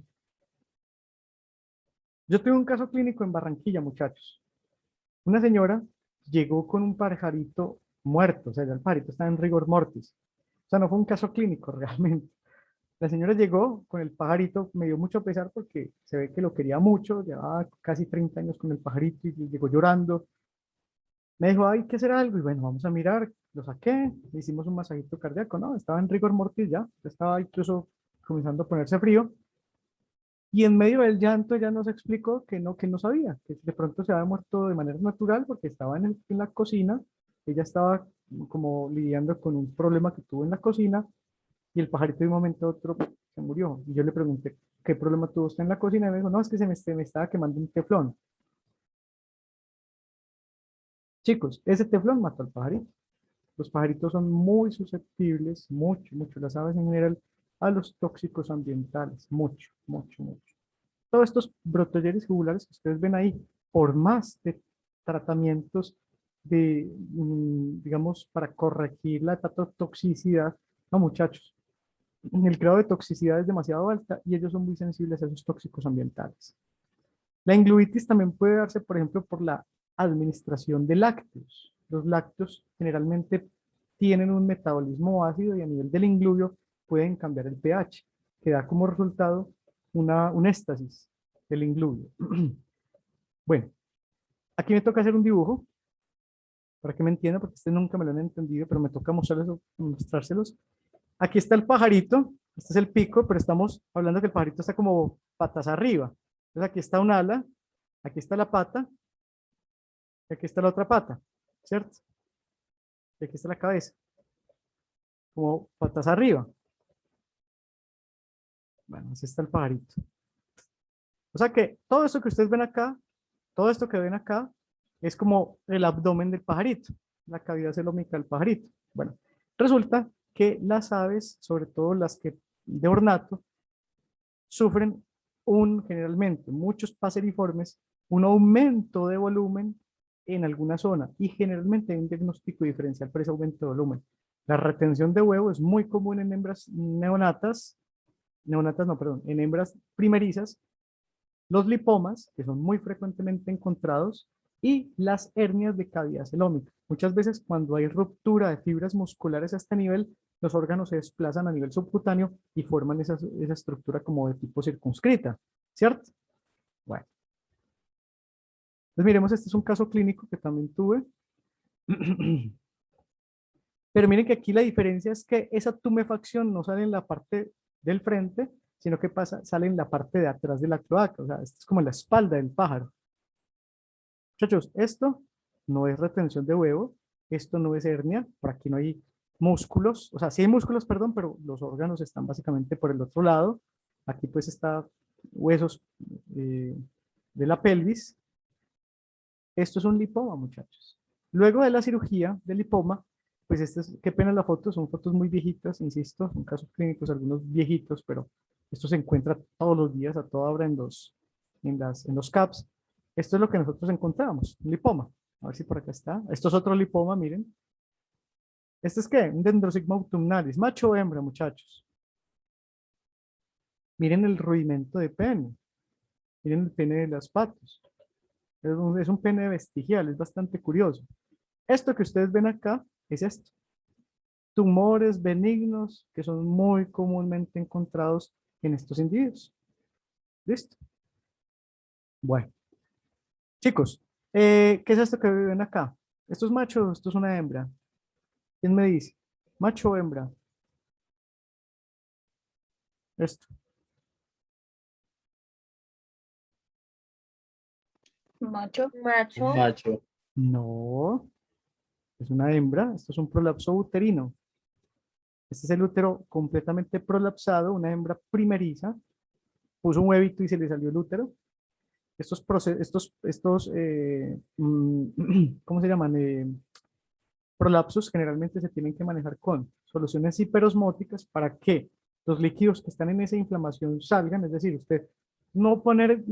yo tuve un caso clínico en Barranquilla, muchachos. Una señora llegó con un pajarito muerto, o sea, ya el pajarito estaba en rigor mortis. O sea, no fue un caso clínico realmente. La señora llegó con el pajarito, me dio mucho pesar porque se ve que lo quería mucho, llevaba casi 30 años con el pajarito y llegó llorando. Me dijo, hay que hacer algo y bueno, vamos a mirar. Lo saqué, le hicimos un masajito cardíaco, ¿no? Estaba en rigor mortis ya estaba incluso comenzando a ponerse frío. Y en medio del llanto ella nos explicó que no sabía, que de pronto se había muerto de manera natural porque estaba en la cocina, ella estaba como lidiando con un problema que tuvo en la cocina y el pajarito de un momento a otro se murió. Y yo le pregunté, ¿qué problema tuvo usted en la cocina? Y me dijo, no, es que se me estaba quemando un teflón. Chicos, ese teflón mató al pajarito. Los pajaritos son muy susceptibles, mucho, mucho, las aves en general, a los tóxicos ambientales, mucho, mucho, mucho. Todos estos brotelleres jugulares que ustedes ven ahí, por más de tratamientos de, digamos, para corregir la toxicidad, no muchachos, el grado de toxicidad es demasiado alta y ellos son muy sensibles a esos tóxicos ambientales. La ingluitis también puede darse, por ejemplo, por la administración de lácteos. Los lácteos generalmente tienen un metabolismo ácido y a nivel del inglubio pueden cambiar el pH, que da como resultado un éstasis del inglubio. Bueno, aquí me toca hacer un dibujo para que me entiendan, porque ustedes nunca me lo han entendido, pero me toca mostrárselos. Aquí está el pajarito, este es el pico, pero estamos hablando que el pajarito está como patas arriba. Entonces aquí está un ala, aquí está la pata, y aquí está la otra pata, ¿cierto? Y aquí está la cabeza, como patas arriba. Bueno, así está el pajarito. O sea que todo esto que ustedes ven acá, todo esto que ven acá, es como el abdomen del pajarito, la cavidad celómica del pajarito. Bueno, resulta que las aves, sobre todo las que de ornato, sufren generalmente, muchos paseriformes, un aumento de volumen en alguna zona y generalmente hay un diagnóstico diferencial por ese aumento de volumen. La retención de huevo es muy común en hembras neonatas no, perdón, en hembras primerizas, los lipomas, que son muy frecuentemente encontrados, y las hernias de cavidad celómica. Muchas veces cuando hay ruptura de fibras musculares a este nivel, los órganos se desplazan a nivel subcutáneo y forman esa estructura como de tipo circunscrita, ¿cierto? Bueno. Entonces miremos, este es un caso clínico que también tuve. Pero miren que aquí la diferencia es que esa tumefacción no sale en la parte del frente, sino que sale en la parte de atrás de la cloaca. O sea, esto es como la espalda del pájaro. Muchachos, esto no es retención de huevo, esto no es hernia, por aquí no hay músculos, o sea, sí hay músculos, perdón, pero los órganos están básicamente por el otro lado. Aquí pues está huesos de la pelvis. Esto es un lipoma, muchachos. Luego de la cirugía del lipoma, pues qué pena la foto, son fotos muy viejitas, insisto, son casos clínicos, algunos viejitos, pero esto se encuentra todos los días, a toda hora en los CAPS. Esto es lo que nosotros encontramos, un lipoma. A ver si por acá está. Esto es otro lipoma, miren. ¿Este es qué? Un dendrosigma autumnalis, macho o hembra, muchachos. Miren el rudimento de pene. Miren el pene de las patas. Es un pene vestigial, es bastante curioso. Esto que ustedes ven acá es esto. Tumores benignos que son muy comúnmente encontrados en estos individuos. ¿Listo? Bueno. Chicos, ¿qué es esto que ven acá? ¿Esto es macho o esto es una hembra? ¿Quién me dice? ¿Macho o hembra? Esto. Macho. Macho. Macho. No, es una hembra. Esto es un prolapso uterino. Este es el útero completamente prolapsado, una hembra primeriza. Puso un huevito y se le salió el útero. ¿Cómo se llaman? Prolapsos generalmente se tienen que manejar con soluciones hiperosmóticas para que los líquidos que están en esa inflamación salgan, es decir, usted no poner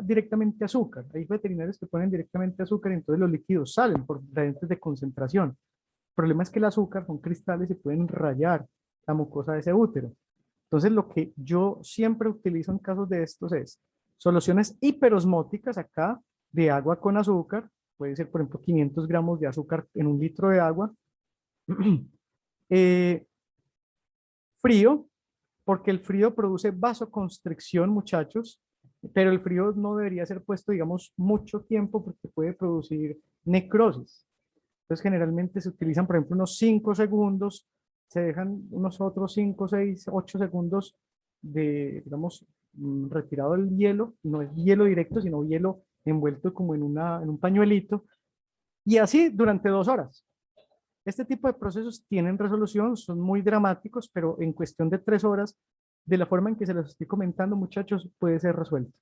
directamente azúcar. Hay veterinarios que ponen directamente azúcar y entonces los líquidos salen por gradientes de concentración. El problema es que el azúcar son cristales y pueden rayar la mucosa de ese útero. Entonces lo que yo siempre utilizo en casos de estos es soluciones hiperosmóticas acá de agua con azúcar, puede ser por ejemplo 500 gramos de azúcar en un litro de agua, frío, porque el frío produce vasoconstricción, muchachos, pero el frío no debería ser puesto, digamos, mucho tiempo porque puede producir necrosis. Entonces, generalmente se utilizan, por ejemplo, unos 5 segundos, se dejan unos otros 5, 6, 8 segundos de, digamos, retirado el hielo, no es hielo directo, sino hielo envuelto como en un pañuelito, y así durante 2 horas. Este tipo de procesos tienen resolución, son muy dramáticos, pero en cuestión de 3 horas, de la forma en que se los estoy comentando, muchachos, puede ser resuelto.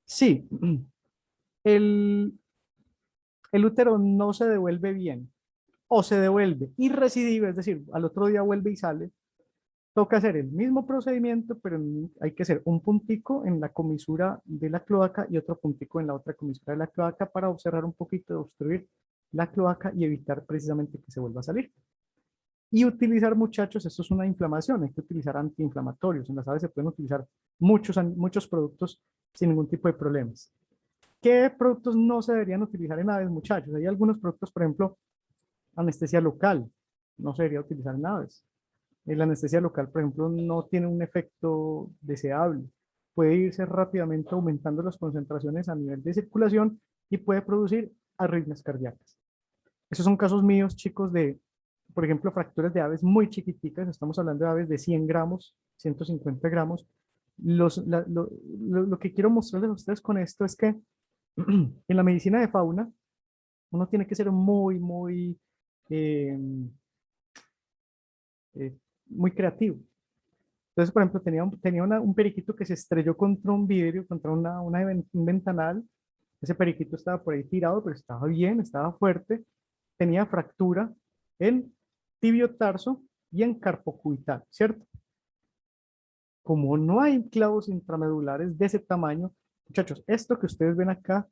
Sí, el útero no se devuelve bien, o se devuelve y recidiva, es decir, al otro día vuelve y sale, toca hacer el mismo procedimiento, pero hay que hacer un puntico en la comisura de la cloaca y otro puntico en la otra comisura de la cloaca para observar un poquito de obstruir la cloaca y evitar precisamente que se vuelva a salir. Y utilizar, muchachos, esto es una inflamación, hay que utilizar antiinflamatorios. En las aves se pueden utilizar muchos productos sin ningún tipo de problemas. ¿Qué productos no se deberían utilizar en aves, muchachos? Hay algunos productos, por ejemplo, anestesia local, no se debería utilizar en aves. La anestesia local, por ejemplo, no tiene un efecto deseable. Puede irse rápidamente aumentando las concentraciones a nivel de circulación y puede producir arritmias cardíacas. Esos son casos míos, chicos, de, por ejemplo, fracturas de aves muy chiquiticas. Estamos hablando de aves de 100 gramos, 150 gramos. Lo que quiero mostrarles a ustedes con esto es que en la medicina de fauna, uno tiene que ser muy muy creativo. Entonces, por ejemplo, tenía un periquito que se estrelló contra un vidrio, contra un ventanal. Ese periquito estaba por ahí tirado, pero estaba bien, estaba fuerte. Tenía fractura en tibio tarso y en carpo cubital, ¿cierto? Como no hay clavos intramedulares de ese tamaño, muchachos, esto que ustedes ven acá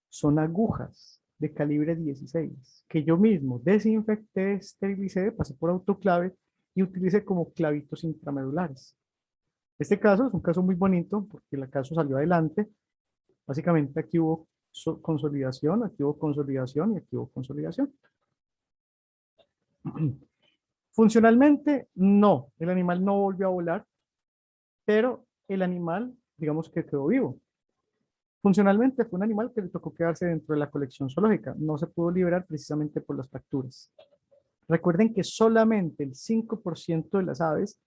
son agujas de calibre 16, que yo mismo desinfecté, esterilicé, pasé por autoclave y utilicé como clavitos intramedulares. Este caso es un caso muy bonito porque el caso salió adelante. Básicamente aquí hubo consolidación, aquí hubo consolidación y aquí hubo consolidación. Funcionalmente, no, el animal no volvió a volar, pero el animal, digamos que quedó vivo. Funcionalmente fue un animal que le tocó quedarse dentro de la colección zoológica, no se pudo liberar precisamente por las fracturas. Recuerden que solamente el 5% de las aves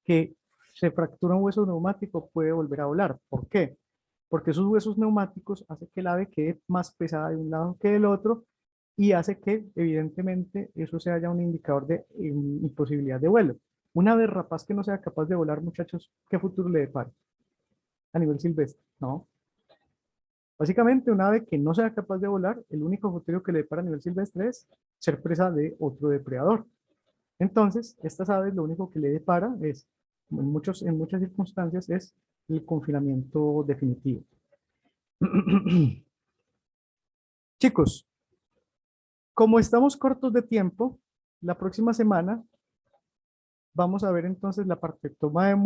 que se fractura un hueso neumático puede volver a volar. ¿Por qué? Porque esos huesos neumáticos hacen que el ave quede más pesada de un lado que del otro y hace que, evidentemente, eso sea ya un indicador de imposibilidad de vuelo. Una ave rapaz que no sea capaz de volar, muchachos, ¿qué futuro le depara? A nivel silvestre, ¿no? Básicamente, una ave que no sea capaz de volar, el único futuro que le depara a nivel silvestre es ser presa de otro depredador. Entonces, estas aves lo único que le depara es, en muchas circunstancias, es el confinamiento definitivo. Chicos, como estamos cortos de tiempo, la próxima semana vamos a ver entonces la parte toma de